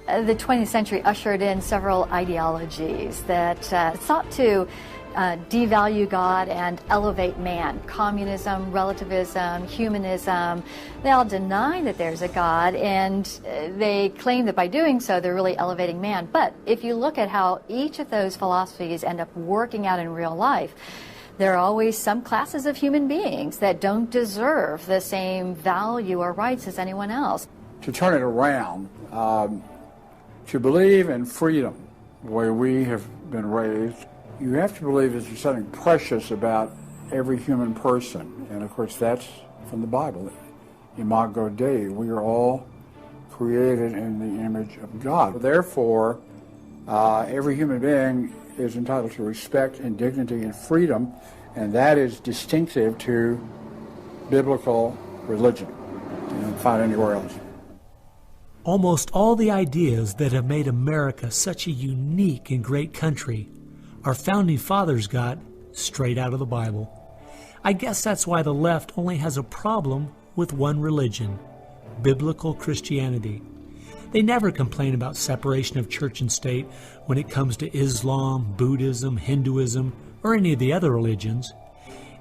The 20th century ushered in several ideologies that sought to devalue God and elevate man. Communism, relativism, humanism, they all deny that there's a God, and they claim that by doing so they're really elevating man. But if you look at how each of those philosophies end up working out in real life, there are always some classes of human beings that don't deserve the same value or rights as anyone else. To turn it around, to believe in freedom, the way we have been raised, you have to believe that there's something precious about every human person. And of course that's from the Bible. Imago Dei, we are all created in the image of God. Therefore, every human being is entitled to respect and dignity and freedom, and that is distinctive to biblical religion. You don't find anywhere else. Almost all the ideas that have made America such a unique and great country our founding fathers got straight out of the Bible. I guess that's why the left only has a problem with one religion, biblical Christianity. They never complain about separation of church and state when it comes to Islam, Buddhism, Hinduism, or any of the other religions.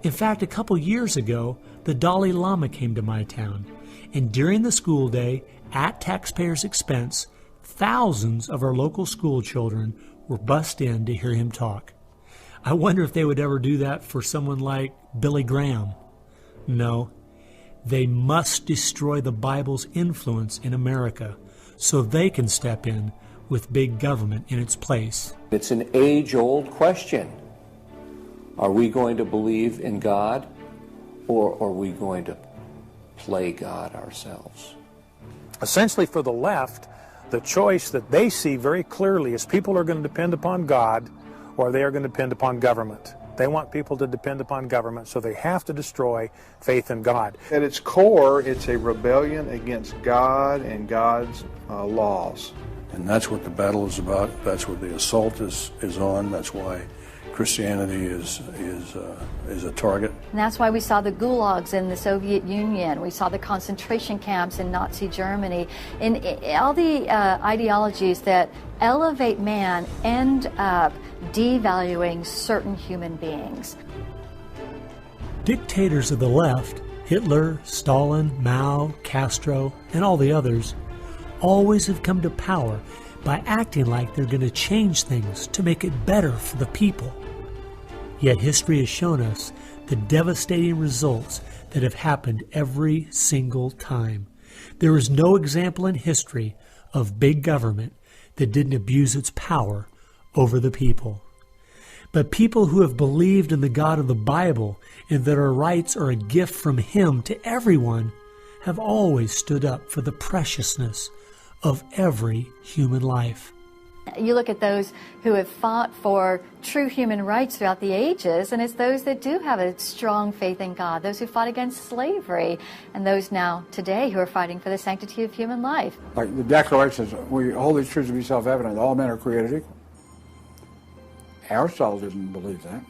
In fact, a couple years ago, the Dalai Lama came to my town, and during the school day, at taxpayers' expense, thousands of our local school children were bussed in to hear him talk. I wonder if they would ever do that for someone like Billy Graham. No, they must destroy the Bible's influence in America so they can step in with big government in its place. It's an age-old question. Are we going to believe in God, or are we going to play God ourselves? Essentially, for the left, the choice that they see very clearly is people are going to depend upon God or they are going to depend upon government. They want people to depend upon government, so they have to destroy faith in God. At its core, it's a rebellion against God and God's laws. And that's what the battle is about. That's what the assault is on. That's why Christianity is a target. And that's why we saw the gulags in the Soviet Union. We saw the concentration camps in Nazi Germany. And all the ideologies that elevate man end up devaluing certain human beings. Dictators of the left, Hitler, Stalin, Mao, Castro, and all the others, always have come to power by acting like they're going to change things to make it better for the people. Yet history has shown us the devastating results that have happened every single time. There is no example in history of big government that didn't abuse its power over the people. But people who have believed in the God of the Bible and that our rights are a gift from Him to everyone have always stood up for the preciousness of every human life. You look at those who have fought for true human rights throughout the ages, and it's those that do have a strong faith in God, those who fought against slavery, and those now today who are fighting for the sanctity of human life. Like the Declaration says, we hold these truths to be self-evident, all men are created equal. Aristotle didn't believe that.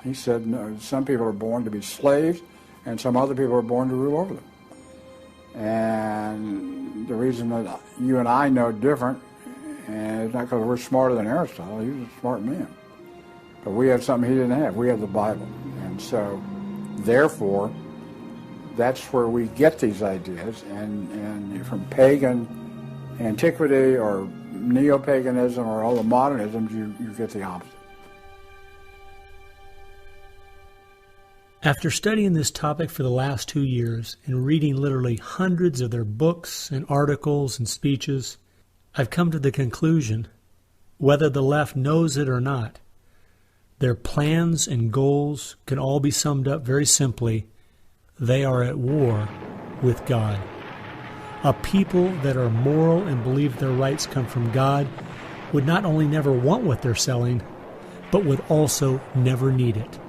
He said, no, some people are born to be slaves, and some other people are born to rule over them. And the reason that you and I know different, and it's not because we're smarter than Aristotle, he was a smart man. But we have something he didn't have. We have the Bible. And so, therefore, that's where we get these ideas. And from pagan antiquity or neo-paganism or all the modernisms, you get the opposite. After studying this topic for the last 2 years and reading literally hundreds of their books and articles and speeches, I've come to the conclusion, whether the left knows it or not, their plans and goals can all be summed up very simply. They are at war with God. A people that are moral and believe their rights come from God would not only never want what they're selling, but would also never need it.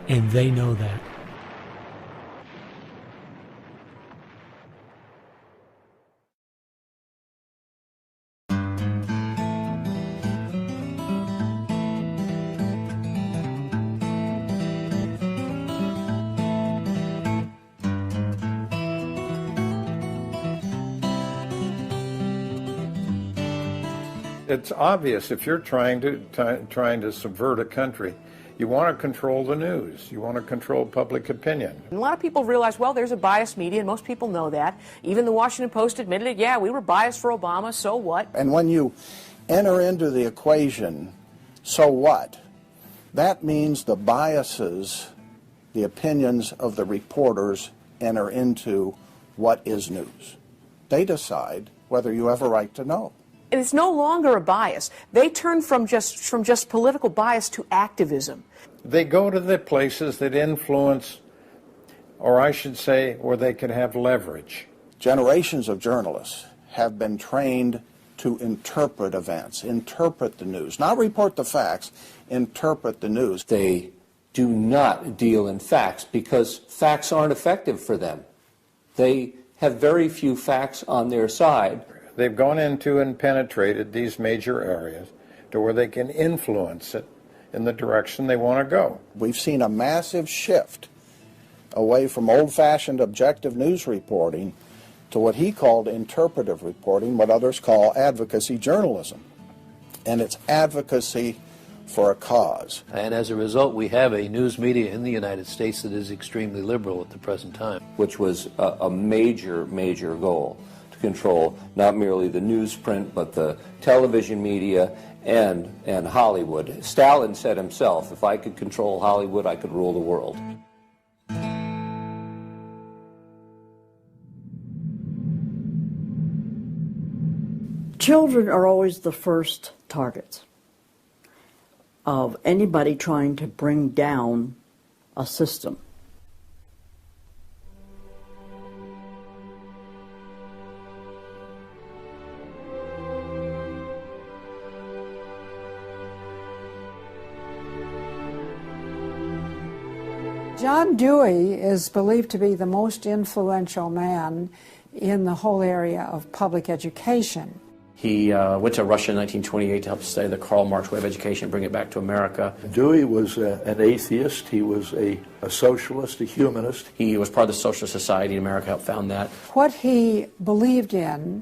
And they know that. It's obvious if you're trying to subvert a country, you want to control the news. You want to control public opinion. A lot of people realize, well, there's a biased media, and most people know that. Even the Washington Post admitted it. Yeah, we were biased for Obama, so what? And when you enter into the equation, so what? That means the biases, the opinions of the reporters enter into what is news. They decide whether you have a right to know. And it's no longer a bias. They turn from just political bias to activism. They go to the places that influence, or I should say, where they can have leverage. Generations of journalists have been trained to interpret events, interpret the news, not report the facts, interpret the news. They do not deal in facts because facts aren't effective for them. They have very few facts on their side. They've gone into and penetrated these major areas to where they can influence it in the direction they want to go. We've seen a massive shift away from old-fashioned objective news reporting to what he called interpretive reporting, what others call advocacy journalism. And it's advocacy for a cause. And as a result, we have a news media in the United States that is extremely liberal at the present time. Which was a major, major goal, to control not merely the newsprint, but the television media and Hollywood. Stalin said himself, if I could control Hollywood, I could rule the world. Children are always the first targets of anybody trying to bring down a system. John Dewey is believed to be the most influential man in the whole area of public education. He went to Russia in 1928 to help study the Karl Marx way of education and bring it back to America. Dewey was an atheist. He was a socialist, a humanist. He was part of the Socialist Society in America, helped found that. What he believed in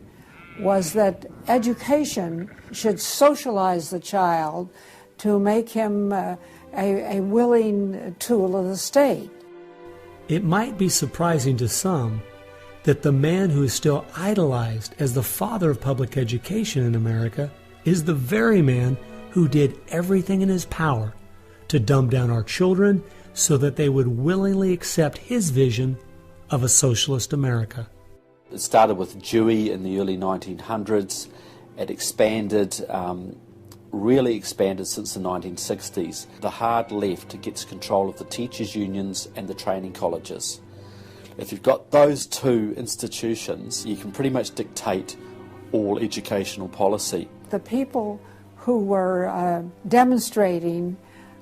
was that education should socialize the child to make him a willing tool of the state. It might be surprising to some that the man who is still idolized as the father of public education in America is the very man who did everything in his power to dumb down our children so that they would willingly accept his vision of a socialist America. It started with Dewey in the early 1900s. It expanded, really expanded since the 1960s. The hard left gets control of the teachers' unions and the training colleges. If you've got those two institutions, you can pretty much dictate all educational policy. The people who were demonstrating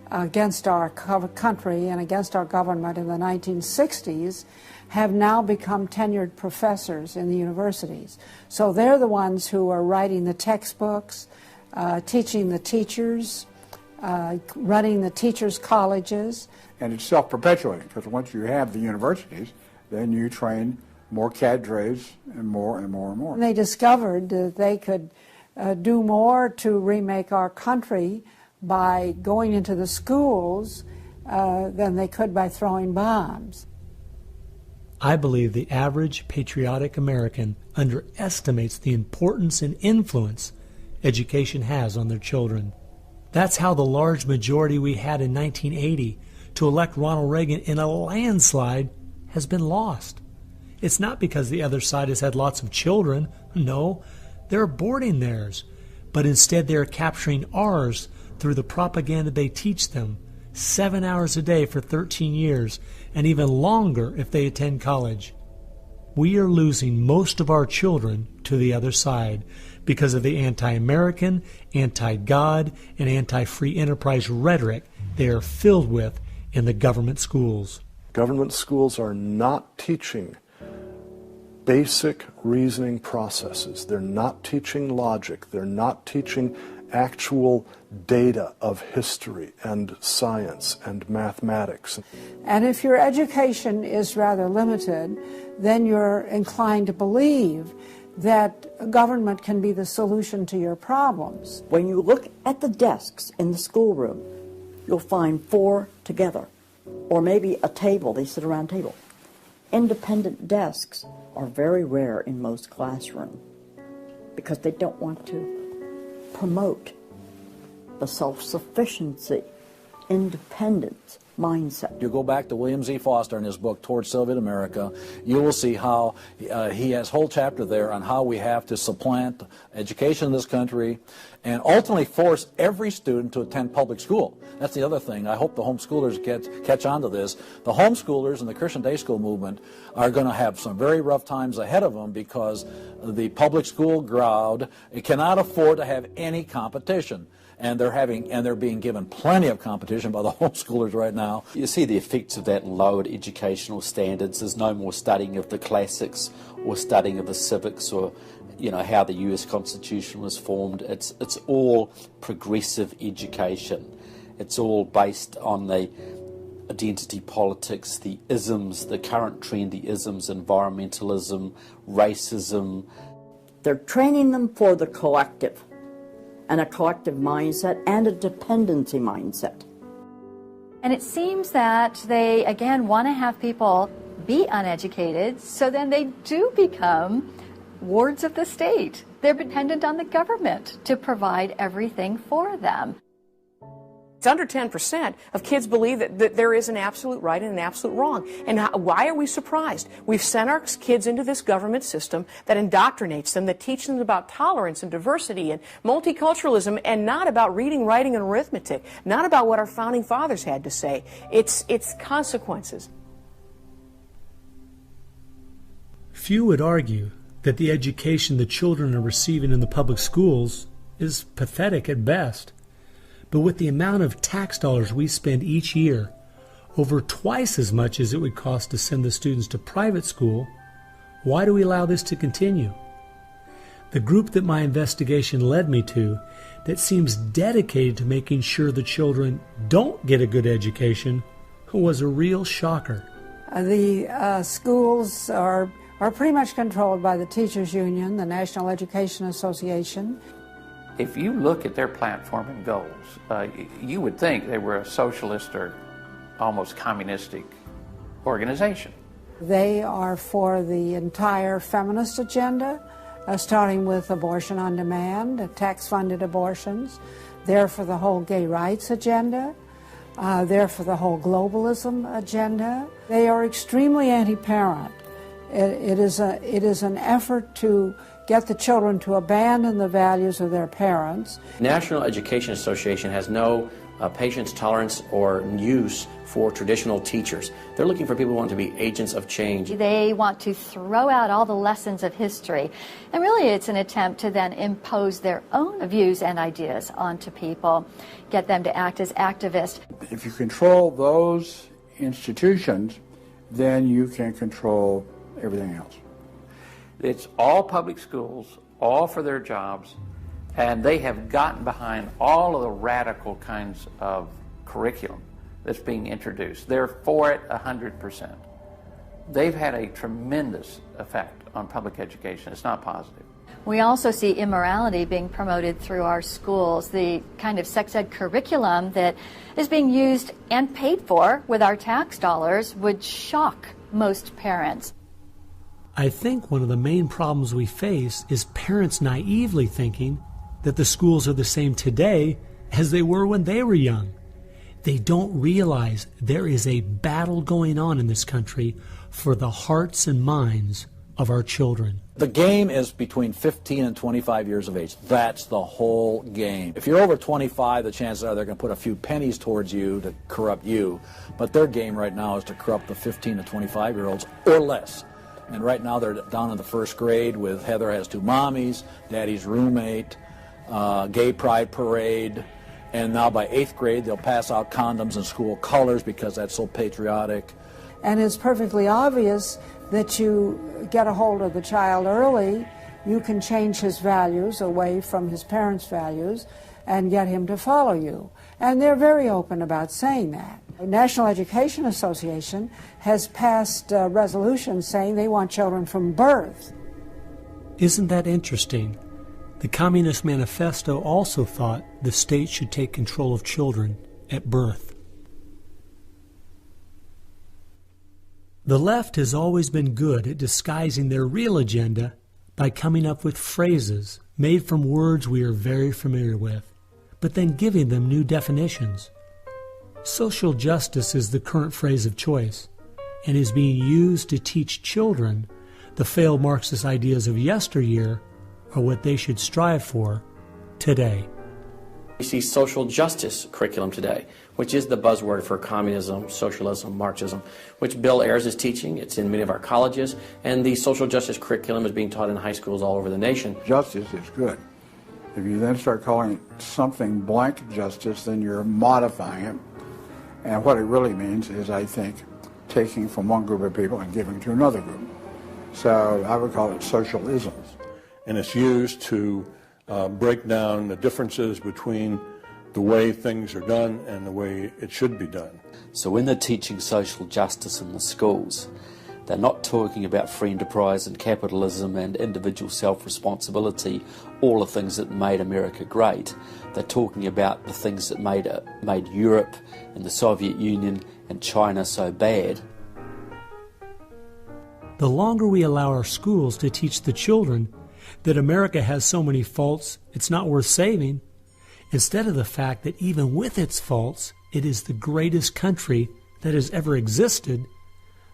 against our country and against our government in the 1960s have now become tenured professors in the universities. So they're the ones who are writing the textbooks, teaching the teachers, running the teachers' colleges. And it's self-perpetuating, because once you have the universities, then you train more cadres and more and more and more. And they discovered that they could do more to remake our country by going into the schools than they could by throwing bombs. I believe the average patriotic American underestimates the importance and influence education has on their children. That's how the large majority we had in 1980 to elect Ronald Reagan in a landslide has been lost. It's not because the other side has had lots of children. No, they're aborting theirs. But instead they're capturing ours through the propaganda they teach them, 7 hours a day for 13 years, and even longer if they attend college. We are losing most of our children to the other side because of the anti-American, anti-God, and anti-free enterprise rhetoric they are filled with in the government schools. Government schools are not teaching basic reasoning processes. They're not teaching logic. They're not teaching actual data of history and science and mathematics. And if your education is rather limited, then you're inclined to believe that government can be the solution to your problems. When you look at the desks in the schoolroom, you'll find 4 together, or maybe a table, they sit around a table. Independent desks are very rare in most classrooms because they don't want to promote the self-sufficiency, independence mindset. You go back to William Z. Foster in his book, Towards Soviet America, you will see how he has a whole chapter there on how we have to supplant education in this country and ultimately force every student to attend public school. That's the other thing. I hope the homeschoolers catch on to this. The homeschoolers and the Christian day school movement are going to have some very rough times ahead of them because the public school crowd cannot afford to have any competition. And they're being given plenty of competition by the homeschoolers right now. You see the effects of that lowered educational standards. There's no more studying of the classics or studying of the civics or you know, how the US Constitution was formed. It's all progressive education. It's all based on the identity politics, the isms, the current trend, the isms, environmentalism, racism. They're training them for the collective, and a collective mindset and a dependency mindset. And it seems that they, again, want to have people be uneducated, so then they do become wards of the state. They're dependent on the government to provide everything for them. It's under 10% of kids believe that there is an absolute right and an absolute wrong. And why are we surprised? We've sent our kids into this government system that indoctrinates them, that teaches them about tolerance and diversity and multiculturalism, and not about reading, writing, and arithmetic, not about what our founding fathers had to say. It's consequences. Few would argue that the education the children are receiving in the public schools is pathetic at best. But with the amount of tax dollars we spend each year, over twice as much as it would cost to send the students to private school, why do we allow this to continue? The group that my investigation led me to, that seems dedicated to making sure the children don't get a good education, was a real shocker. The schools are pretty much controlled by the Teachers Union, the National Education Association. If you look at their platform and goals, you would think they were a socialist or almost communistic organization. They are for the entire feminist agenda, starting with abortion on demand, tax-funded abortions. They're for the whole gay rights agenda. They're for the whole globalism agenda. They are extremely anti-parent. It is an effort to get the children to abandon the values of their parents. National Education Association has no patience, tolerance, or use for traditional teachers. They're looking for people who want to be agents of change. They want to throw out all the lessons of history. And really it's an attempt to then impose their own views and ideas onto people, get them to act as activists. If you control those institutions, then you can control everything else. It's all public schools, all for their jobs, and they have gotten behind all of the radical kinds of curriculum that's being introduced. They're for it 100%. They've had a tremendous effect on public education. It's not positive. We also see immorality being promoted through our schools. The kind of sex ed curriculum that is being used and paid for with our tax dollars would shock most parents. I think one of the main problems we face is parents naively thinking that the schools are the same today as they were when they were young. They don't realize there is a battle going on in this country for the hearts and minds of our children. The game is between 15 and 25 years of age. That's the whole game. If you're over 25, the chances are they're going to put a few pennies towards you to corrupt you. But their game right now is to corrupt the 15 to 25-year-olds or less. And right now they're down in the first grade with Heather Has Two Mommies, Daddy's Roommate, Gay Pride Parade, and now by 8th grade they'll pass out condoms in school colors because that's so patriotic. And it's perfectly obvious that you get a hold of the child early, you can change his values away from his parents' values and get him to follow you. And they're very open about saying that. The National Education Association has passed resolutions saying they want children from birth. Isn't that interesting? The Communist Manifesto also thought the state should take control of children at birth. The left has always been good at disguising their real agenda by coming up with phrases made from words we are very familiar with, but then giving them new definitions. Social justice is the current phrase of choice and is being used to teach children the failed Marxist ideas of yesteryear are what they should strive for today. We see social justice curriculum today, which is the buzzword for communism, socialism, Marxism, which Bill Ayers is teaching. It's in many of our colleges, and the social justice curriculum is being taught in high schools all over the nation. Justice is good. If you then start calling it something blank justice, then you're modifying it. And what it really means is, I think, taking from one group of people and giving to another group. So I would call it socialism. and it's used to break down the differences between the way things are done and the way it should be done. So when they're teaching social justice in the schools, they're not talking about free enterprise and capitalism and individual self-responsibility, all the things that made America great. They're talking about the things that made Europe and the Soviet Union and China so bad. The longer we allow our schools to teach the children that America has so many faults it's not worth saving, instead of the fact that even with its faults, it is the greatest country that has ever existed,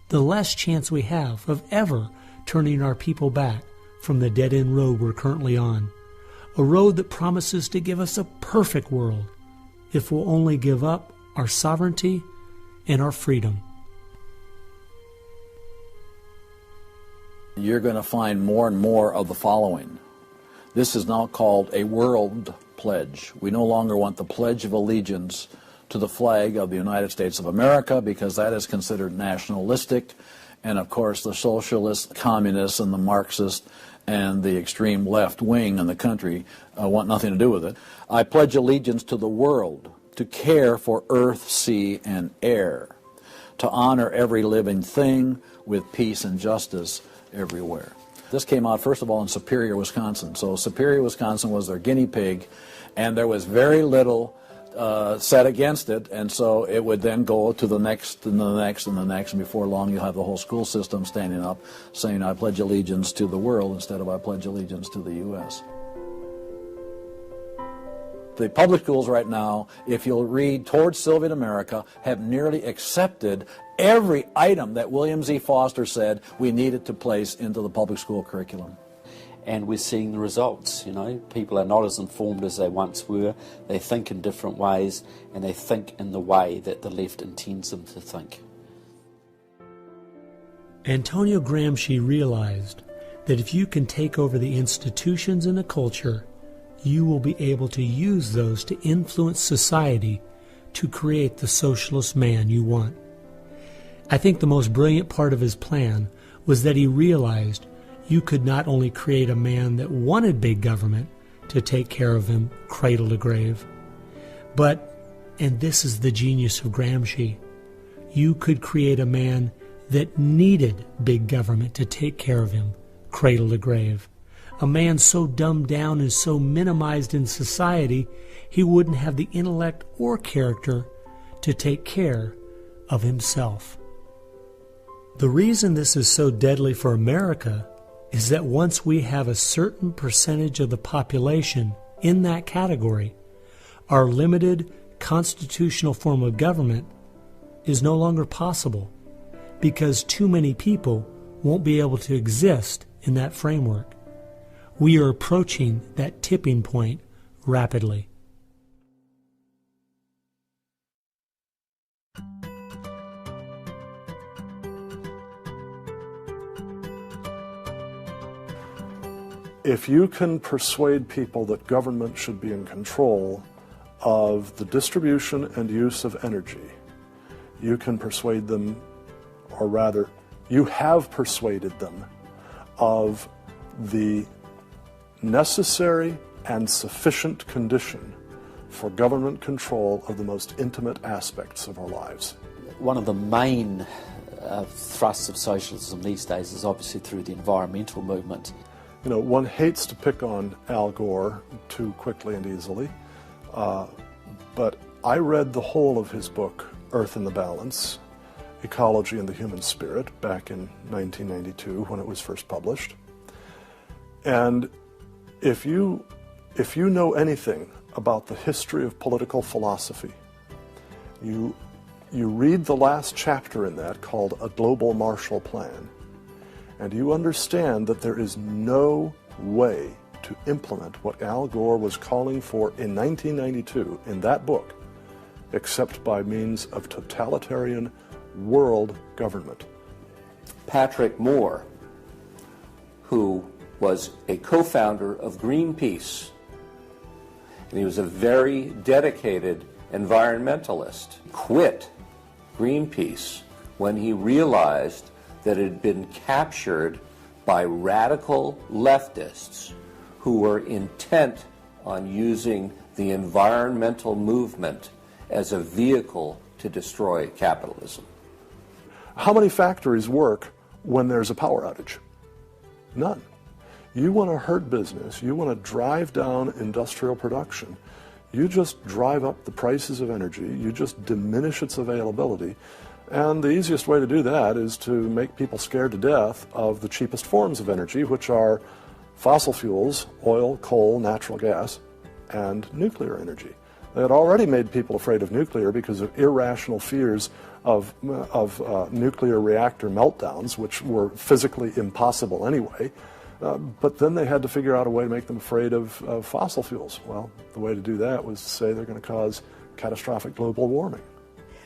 the less chance we have of ever turning our people back from the dead-end road we're currently on, a road that promises to give us a perfect world if we'll only give up our sovereignty and our freedom. You're going to find more and more of the following. This is now called a world pledge. We no longer want the Pledge of Allegiance to the flag of the United States of America, because that is considered nationalistic, and of course the socialists, communists, and the Marxists and the extreme left wing in the country want nothing to do with it. I pledge allegiance to the world, to care for earth, sea, and air, to honor every living thing with peace and justice everywhere. This came out, first of all, in Superior, Wisconsin. So Superior, Wisconsin was their guinea pig, and there was very little said against it, and so it would then go to the next and the next and the next, and before long you'll have the whole school system standing up saying, I pledge allegiance to the world instead of I pledge allegiance to the U.S. The public schools right now, if you'll read Towards Soviet America, have nearly accepted every item that William Z. Foster said we needed to place into the public school curriculum. And we're seeing the results. You know, people are not as informed as they once were. They think in different ways, and they think in the way that the left intends them to think. Antonio Gramsci realized that if you can take over the institutions in a culture, you will be able to use those to influence society to create the socialist man you want. I think the most brilliant part of his plan was that he realized you could not only create a man that wanted big government to take care of him cradle to grave, but, and this is the genius of Gramsci, you could create a man that needed big government to take care of him cradle to grave. A man so dumbed down and so minimized in society, he wouldn't have the intellect or character to take care of himself. The reason this is so deadly for America is that once we have a certain percentage of the population in that category, our limited constitutional form of government is no longer possible, because too many people won't be able to exist in that framework. We are approaching that tipping point rapidly. If you can persuade people that government should be in control of the distribution and use of energy, you can persuade them, or rather, you have persuaded them of the necessary and sufficient condition for government control of the most intimate aspects of our lives. One of the main thrusts of socialism these days is obviously through the environmental movement. You know, one hates to pick on Al Gore too quickly and easily, but I read the whole of his book, Earth in the Balance, Ecology and the Human Spirit, back in 1992 when it was first published. And if you know anything about the history of political philosophy, you read the last chapter in that called A Global Marshall Plan, and you understand that there is no way to implement what Al Gore was calling for in 1992 in that book except by means of totalitarian world government. Patrick Moore, who was a co-founder of Greenpeace, and he was a very dedicated environmentalist, quit Greenpeace when he realized that it had been captured by radical leftists who were intent on using the environmental movement as a vehicle to destroy capitalism. How many factories work when there's a power outage? None. You want to hurt business, you want to drive down industrial production, you just drive up the prices of energy, you just diminish its availability, and the easiest way to do that is to make people scared to death of the cheapest forms of energy, which are fossil fuels, oil, coal, natural gas, and nuclear energy. They had already made people afraid of nuclear because of irrational fears of nuclear reactor meltdowns, which were physically impossible anyway. But then they had to figure out a way to make them afraid of fossil fuels. Well, the way to do that was to say they're going to cause catastrophic global warming.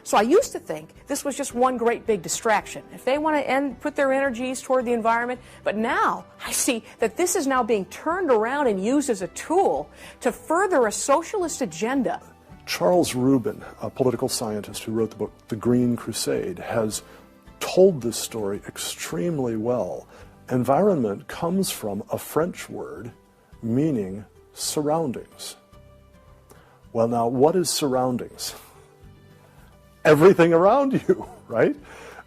So I used to think this was just one great big distraction. If they want to put their energies toward the environment, but now I see that this is now being turned around and used as a tool to further a socialist agenda. Charles Rubin, a political scientist who wrote the book The Green Crusade, has told this story extremely well. Environment comes from a French word meaning surroundings. Well, now, what is surroundings? Everything around you, right?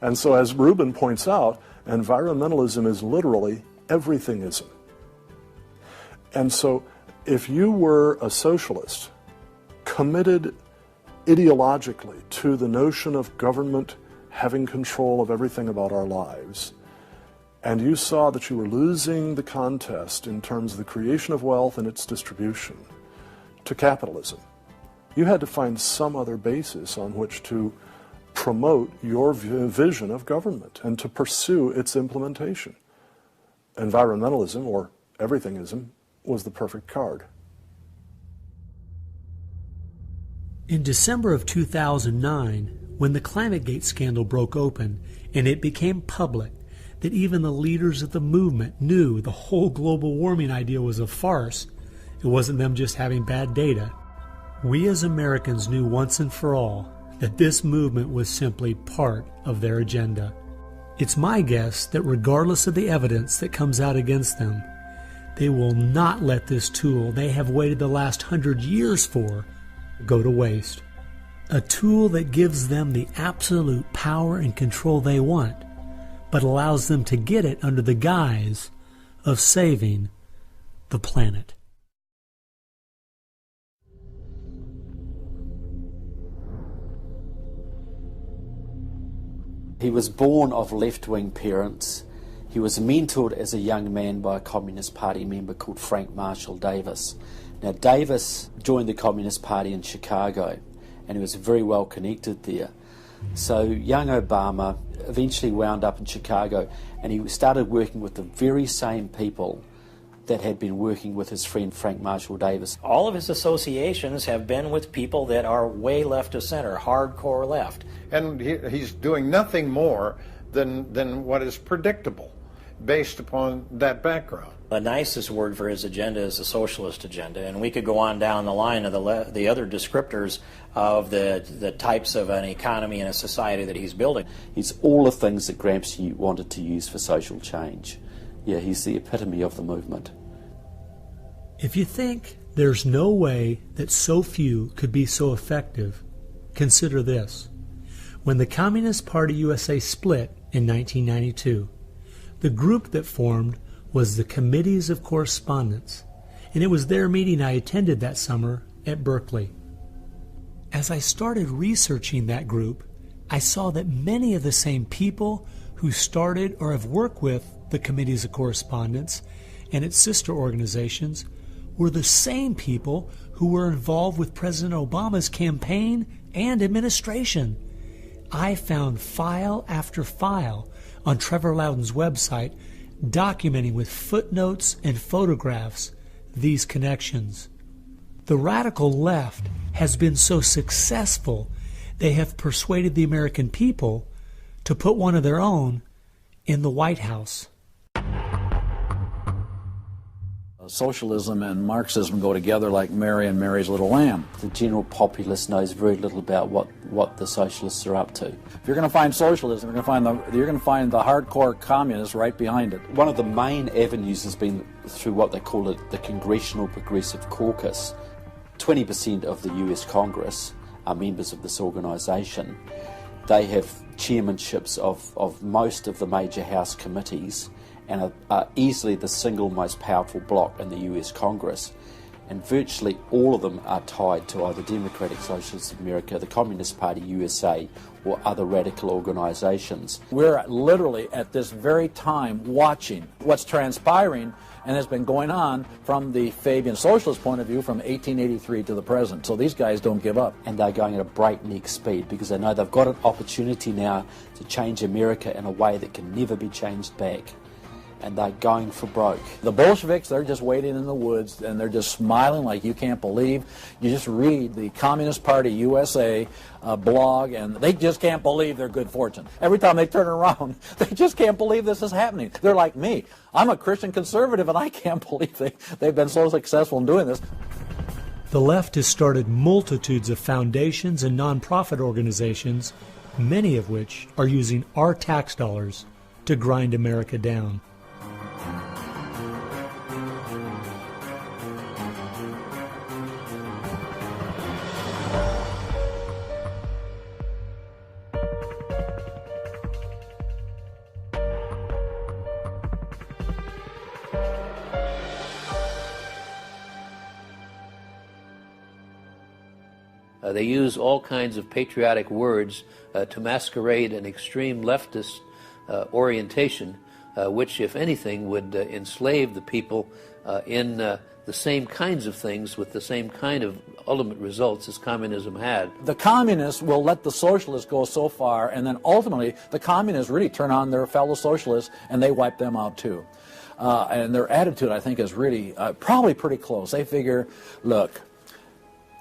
And so, as Rubin points out, environmentalism is literally everythingism. And so, if you were a socialist committed ideologically to the notion of government having control of everything about our lives, and you saw that you were losing the contest in terms of the creation of wealth and its distribution to capitalism, you had to find some other basis on which to promote your vision of government and to pursue its implementation. Environmentalism, or everythingism, was the perfect card. In December of 2009, when the ClimateGate scandal broke open and it became public that even the leaders of the movement knew the whole global warming idea was a farce, it wasn't them just having bad data, we as Americans knew once and for all that this movement was simply part of their agenda. It's my guess that regardless of the evidence that comes out against them, they will not let this tool they have waited the last 100 years for go to waste. A tool that gives them the absolute power and control they want, but allows them to get it under the guise of saving the planet. He was born of left-wing parents. He was mentored as a young man by a Communist Party member called Frank Marshall Davis. Now, Davis joined the Communist Party in Chicago, and he was very well connected there. So young Obama eventually wound up in Chicago, and he started working with the very same people that had been working with his friend Frank Marshall Davis. All of his associations have been with people that are way left of center, hardcore left. And he's doing nothing more than what is predictable based upon that background. The nicest word for his agenda is the socialist agenda, and we could go on down the line of the other descriptors of the types of an economy and a society that he's building. He's all the things that Gramsci wanted to use for social change. Yeah, he's the epitome of the movement. If you think there's no way that so few could be so effective, consider this. When the Communist Party USA split in 1992, the group that formed was the Committees of Correspondence, and it was their meeting I attended that summer at Berkeley. As I started researching that group, I saw that many of the same people who started or have worked with the Committees of Correspondence and its sister organizations were the same people who were involved with President Obama's campaign and administration. I found file after file on Trevor Loudon's website documenting with footnotes and photographs these connections. The radical left has been so successful they have persuaded the American people to put one of their own in the White House. Socialism and Marxism go together like Mary and Mary's little lamb. The general populace knows very little about what the socialists are up to. If you're going to find socialism, you're going to find the hardcore communists right behind it. One of the main avenues has been through what they call the Congressional Progressive Caucus. 20% of the US Congress are members of this organisation. They have chairmanships of most of the major House committees and are easily the single most powerful bloc in the US Congress. And virtually all of them are tied to either Democratic Socialists of America, the Communist Party USA, or other radical organisations. We're literally at this very time watching what's transpiring and has been going on from the Fabian socialist point of view from 1883 to the present. So these guys don't give up. And they're going at a breakneck speed because they know they've got an opportunity now to change America in a way that can never be changed back. And they're going for broke. The Bolsheviks, they're just waiting in the woods and they're just smiling like you can't believe. You just read the Communist Party USA blog and they just can't believe their good fortune. Every time they turn around, they just can't believe this is happening. They're like me. I'm a Christian conservative and I can't believe they've been so successful in doing this. The left has started multitudes of foundations and nonprofit organizations, many of which are using our tax dollars to grind America down. They use all kinds of patriotic words to masquerade an extreme leftist orientation, which, if anything, would enslave the people in the same kinds of things with the same kind of ultimate results as communism had. The communists will let the socialists go so far, and then ultimately the communists really turn on their fellow socialists and they wipe them out too. And their attitude, I think, is really probably pretty close. They figure, look,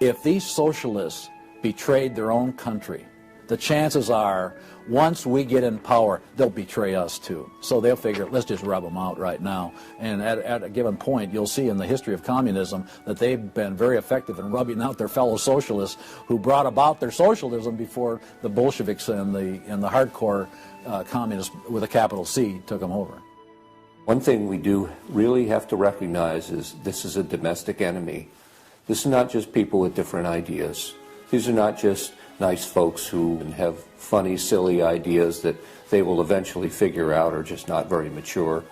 if these socialists betrayed their own country, the chances are, once we get in power, they'll betray us too. So they'll figure, let's just rub them out right now. And at a given point, you'll see in the history of communism that they've been very effective in rubbing out their fellow socialists who brought about their socialism before the Bolsheviks and the hardcore communists with a capital C took them over. One thing we do really have to recognize is this is a domestic enemy. This is not just people with different ideas. These are not just nice folks who have funny, silly ideas that they will eventually figure out are just not very mature.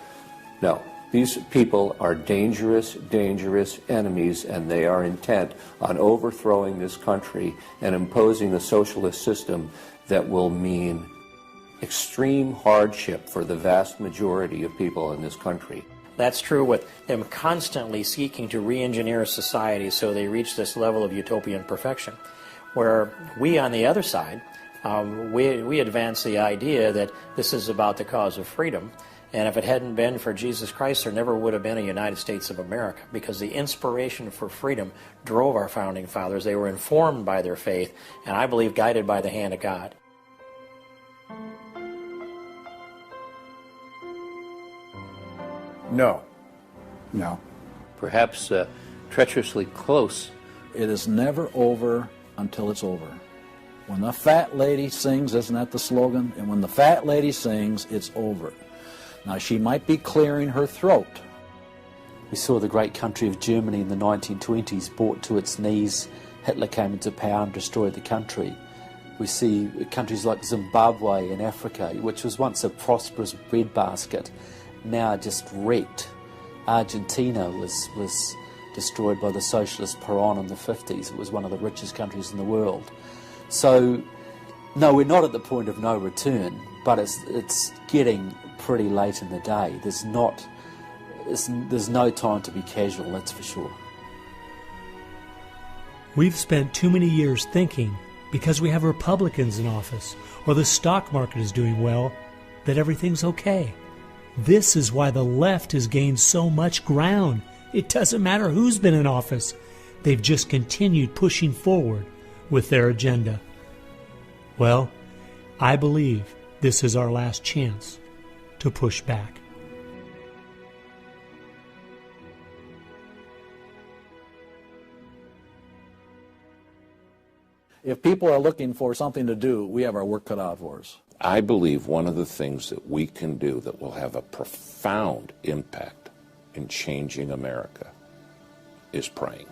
No, these people are dangerous, dangerous enemies, and they are intent on overthrowing this country and imposing a socialist system that will mean extreme hardship for the vast majority of people in this country. That's true with them constantly seeking to re-engineer society so they reach this level of utopian perfection. Where we, on the other side, we advance the idea that this is about the cause of freedom, and if it hadn't been for Jesus Christ, there never would have been a United States of America, because the inspiration for freedom drove our founding fathers. They were informed by their faith, and I believe guided by the hand of God. No. No. Perhaps treacherously close. It is never over until it's over. When the fat lady sings, isn't that the slogan? And when the fat lady sings, it's over. Now, she might be clearing her throat. We saw the great country of Germany in the 1920s brought to its knees. Hitler came into power and destroyed the country. We see countries like Zimbabwe in Africa, which was once a prosperous breadbasket, now just wrecked. Argentina was destroyed by the socialist Perón in the 50s. It was one of the richest countries in the world. So, no, we're not at the point of no return, but it's getting pretty late in the day. There's no time to be casual, that's for sure. We've spent too many years thinking, because we have Republicans in office, or the stock market is doing well, that everything's okay. This is why the left has gained so much ground. It doesn't matter who's been in office. They've just continued pushing forward with their agenda. Well, I believe this is our last chance to push back. If people are looking for something to do, we have our work cut out for us. I believe one of the things that we can do that will have a profound impact in changing America is praying.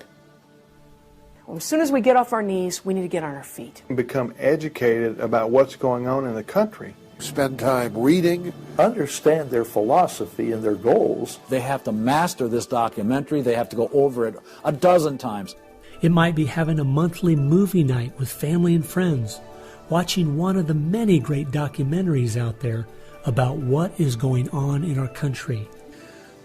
Well, as soon as we get off our knees, we need to get on our feet. Become educated about what's going on in the country. Spend time reading, understand their philosophy and their goals. They have to master this documentary. They have to go over it a dozen times. It might be having a monthly movie night with family and friends, watching one of the many great documentaries out there about what is going on in our country.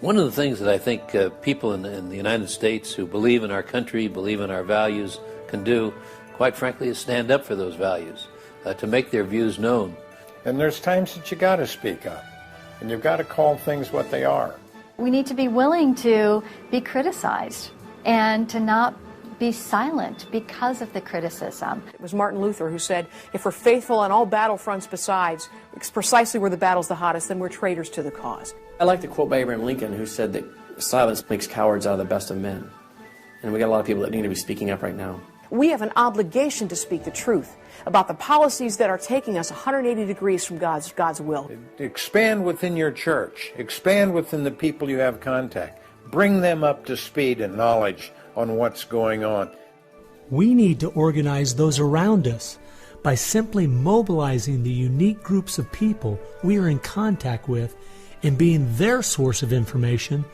One of the things that I think people in the United States who believe in our country, believe in our values, can do, quite frankly, is stand up for those values, to make their views known. And there's times that you got to speak up, and you've got to call things what they are. We need to be willing to be criticized and to not be silent because of the criticism. It was Martin Luther who said, if we're faithful on all battlefronts besides, precisely where the battle's the hottest, then we're traitors to the cause. I like the quote by Abraham Lincoln, who said that silence makes cowards out of the best of men. And we got a lot of people that need to be speaking up right now. We have an obligation to speak the truth about the policies that are taking us 180 degrees from God's will. Expand within your church. Expand within the people you have contact. Bring them up to speed and knowledge on what's going on. We need to organize those around us by simply mobilizing the unique groups of people we are in contact with and being their source of information.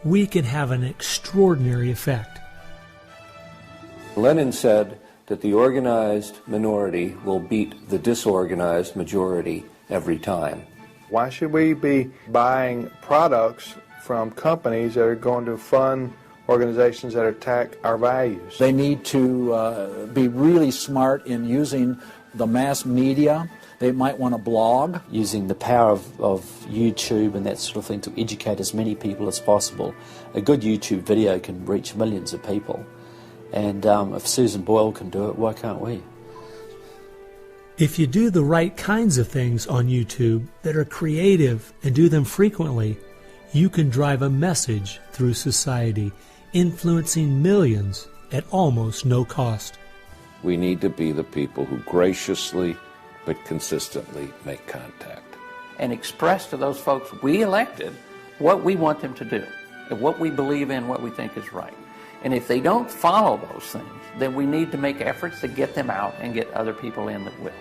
We can have an extraordinary effect. Lenin said that the organized minority will beat the disorganized majority every time. Why should we be buying products from companies that are going to fund organizations that attack our values? They need to be really smart in using the mass media. They might want to blog. Using the power of YouTube and that sort of thing to educate as many people as possible. A good YouTube video can reach millions of people. And if Susan Boyle can do it, why can't we? If you do the right kinds of things on YouTube that are creative and do them frequently, you can drive a message through society, influencing millions at almost no cost. We need to be the people who graciously but consistently make contact. And express to those folks we elected what we want them to do, and what we believe in, what we think is right. And if they don't follow those things, then we need to make efforts to get them out and get other people in that will.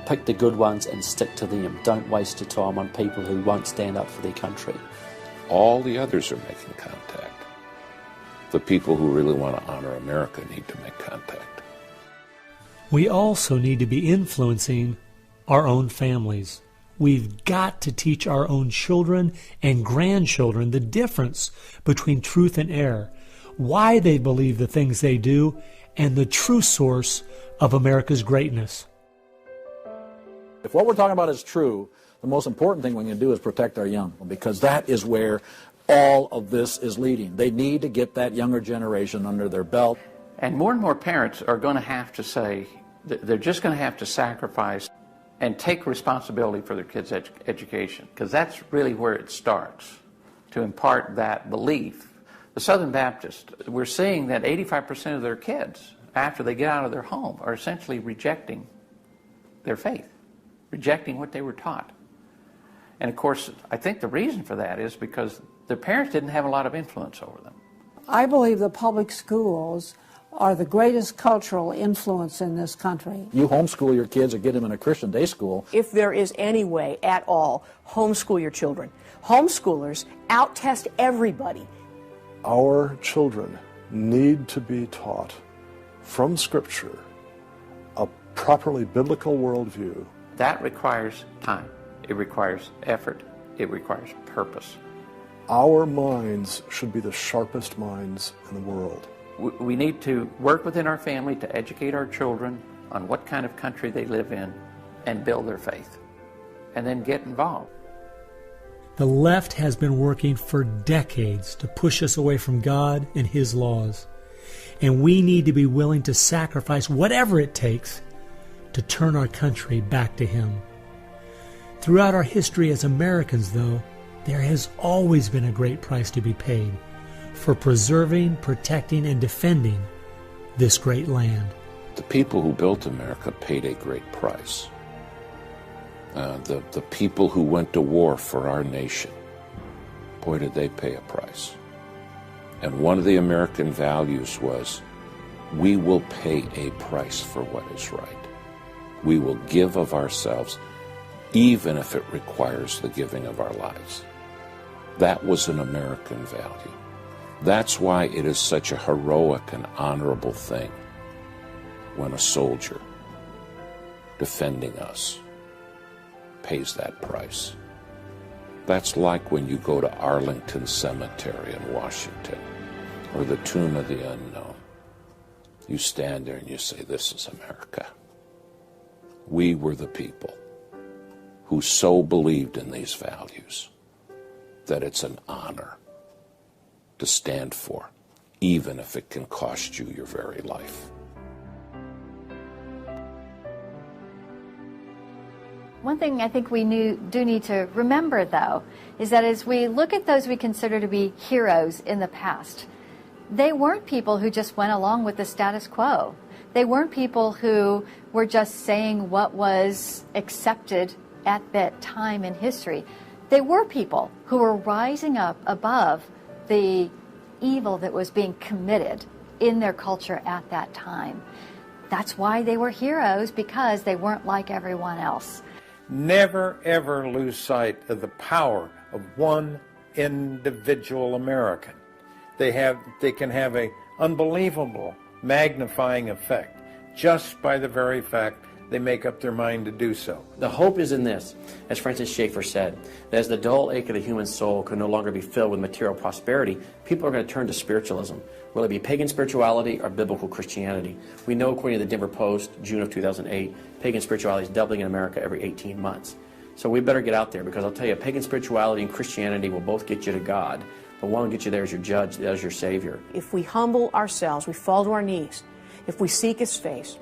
Pick the good ones and stick to them. Don't waste your time on people who won't stand up for their country. All the others are making contact. The people who really want to honor America need to make contact. We also need to be influencing our own families. We've got to teach our own children and grandchildren the difference between truth and error, why they believe the things they do, and the true source of America's greatness. If what we're talking about is true, the most important thing we can do is protect our young, because that is where all of this is leading. They need to get that younger generation under their belt. And more parents are going to have to say, they're just going to have to sacrifice and take responsibility for their kids' education, because that's really where it starts, to impart that belief. The Southern Baptists, we're seeing that 85% of their kids, after they get out of their home, are essentially rejecting their faith, rejecting what they were taught. And of course, I think the reason for that is because their parents didn't have a lot of influence over them. I believe the public schools are the greatest cultural influence in this country. You homeschool your kids or get them in a Christian day school. If there is any way at all, homeschool your children. Homeschoolers out-test everybody. Our children need to be taught from Scripture a properly biblical worldview. That requires time. It requires effort. It requires purpose. Our minds should be the sharpest minds in the world. We need to work within our family to educate our children on what kind of country they live in and build their faith, and then get involved. The left has been working for decades to push us away from God and His laws, and we need to be willing to sacrifice whatever it takes to turn our country back to Him. Throughout our history as Americans, though, there has always been a great price to be paid for preserving, protecting, and defending this great land. the people who built America paid a great price. The people who went to war for our nation, boy, did they pay a price. And one of the American values was, we will pay a price for what is right. We will give of ourselves, even if it requires the giving of our lives. That was an American value. That's why it is such a heroic and honorable thing when a soldier defending us pays that price. That's like when you go to Arlington Cemetery in Washington, or the Tomb of the Unknown. You stand there and you say, this is America. We were the people who so believed in these values that it's an honor to stand for, even if it can cost you your very life. One thing I think we do need to remember, though, is that as we look at those we consider to be heroes in the past, they weren't people who just went along with the status quo. They weren't people who were just saying what was accepted at that time in history. They were people who were rising up above the evil that was being committed in their culture at that time. That's why they were heroes, because they weren't like everyone else. Never, ever lose sight of the power of one individual American. They can have an unbelievable magnifying effect just by the very fact they make up their mind to do so. The hope is in this, as Francis Schaeffer said, that as the dull ache of the human soul can no longer be filled with material prosperity, people are going to turn to spiritualism, whether it be pagan spirituality or biblical Christianity. We know, according to the Denver Post, June of 2008, pagan spirituality is doubling in America every 18 months. So we better get out there, because I'll tell you, pagan spirituality and Christianity will both get you to God, but one will get you there as your judge, as your Savior. If we humble ourselves, we fall to our knees, if we seek His face,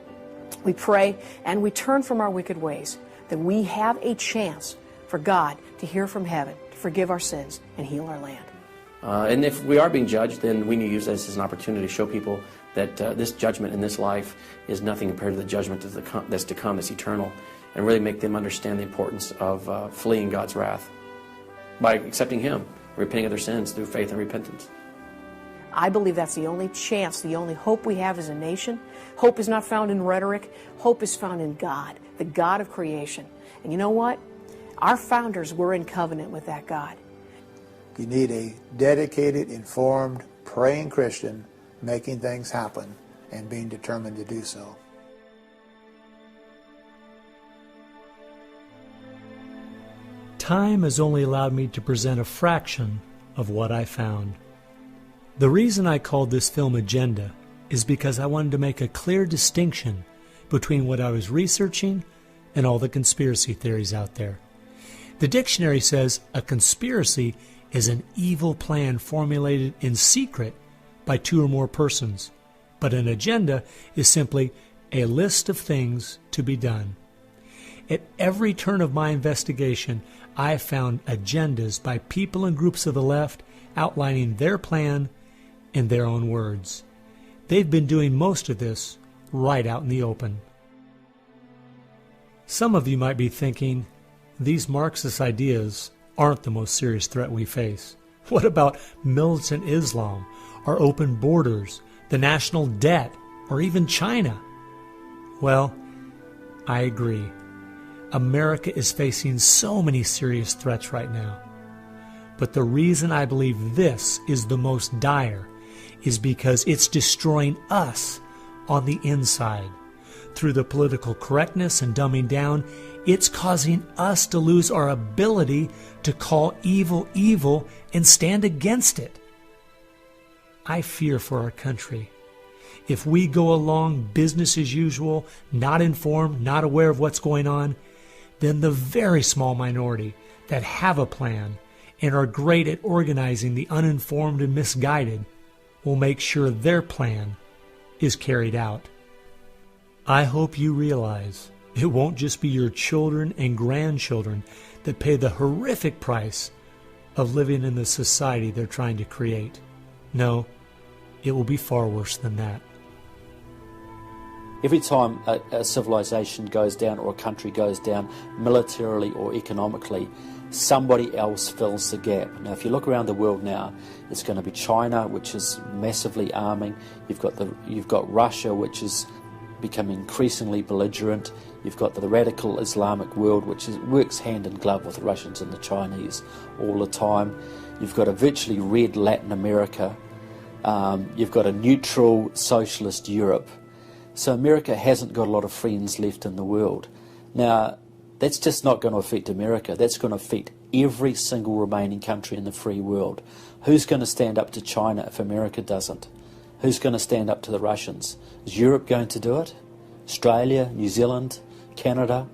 we pray, and we turn from our wicked ways, then we have a chance for God to hear from heaven, to forgive our sins, and heal our land. And if we are being judged, then we need to use this as an opportunity to show people that this judgment in this life is nothing compared to the judgment that's to come, that's eternal, and really make them understand the importance of fleeing God's wrath by accepting Him, repenting of their sins through faith and repentance. I believe that's the only chance, the only hope we have as a nation. Hope is not found in rhetoric. Hope is found in God, the God of creation. And you know what? Our founders were in covenant with that God. You need a dedicated, informed, praying Christian making things happen and being determined to do so. Time has only allowed me to present a fraction of what I found. The reason I called this film Agenda is because I wanted to make a clear distinction between what I was researching and all the conspiracy theories out there. The dictionary says a conspiracy is an evil plan formulated in secret by two or more persons, but an agenda is simply a list of things to be done. At every turn of my investigation, I have found agendas by people and groups of the left outlining their plan in their own words. They've been doing most of this right out in the open. Some of you might be thinking, these Marxist ideas aren't the most serious threat we face. What about militant Islam, our open borders, the national debt, or even China? Well, I agree. America is facing so many serious threats right now. But the reason I believe this is the most dire is because it's destroying us on the inside. Through the political correctness and dumbing down, it's causing us to lose our ability to call evil evil and stand against it. I fear for our country. If we go along business as usual, not informed, not aware of what's going on, then the very small minority that have a plan and are great at organizing the uninformed and misguided will make sure their plan is carried out. I hope you realize it won't just be your children and grandchildren that pay the horrific price of living in the society they're trying to create. No, it will be far worse than that. Every time a civilization goes down or a country goes down militarily or economically, somebody else fills the gap. Now, if you look around the world now, it's going to be China, which is massively arming. You've got Russia, which is becoming increasingly belligerent. You've got the radical Islamic world, which works hand in glove with the Russians and the Chinese all the time. You've got a virtually red Latin America. You've got a neutral socialist Europe. So America hasn't got a lot of friends left in the world. Now, that's just not going to affect America. That's going to affect every single remaining country in the free world. Who's going to stand up to China if America doesn't? Who's going to stand up to the Russians? Is Europe going to do it? Australia, New Zealand, Canada?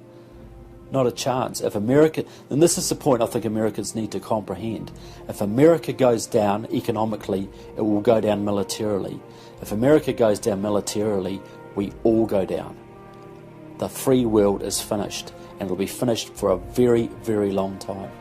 Not a chance. If America, and this is the point I think Americans need to comprehend, if America goes down economically, it will go down militarily. If America goes down militarily, we all go down. The free world is finished, and it will be finished for a very, very long time.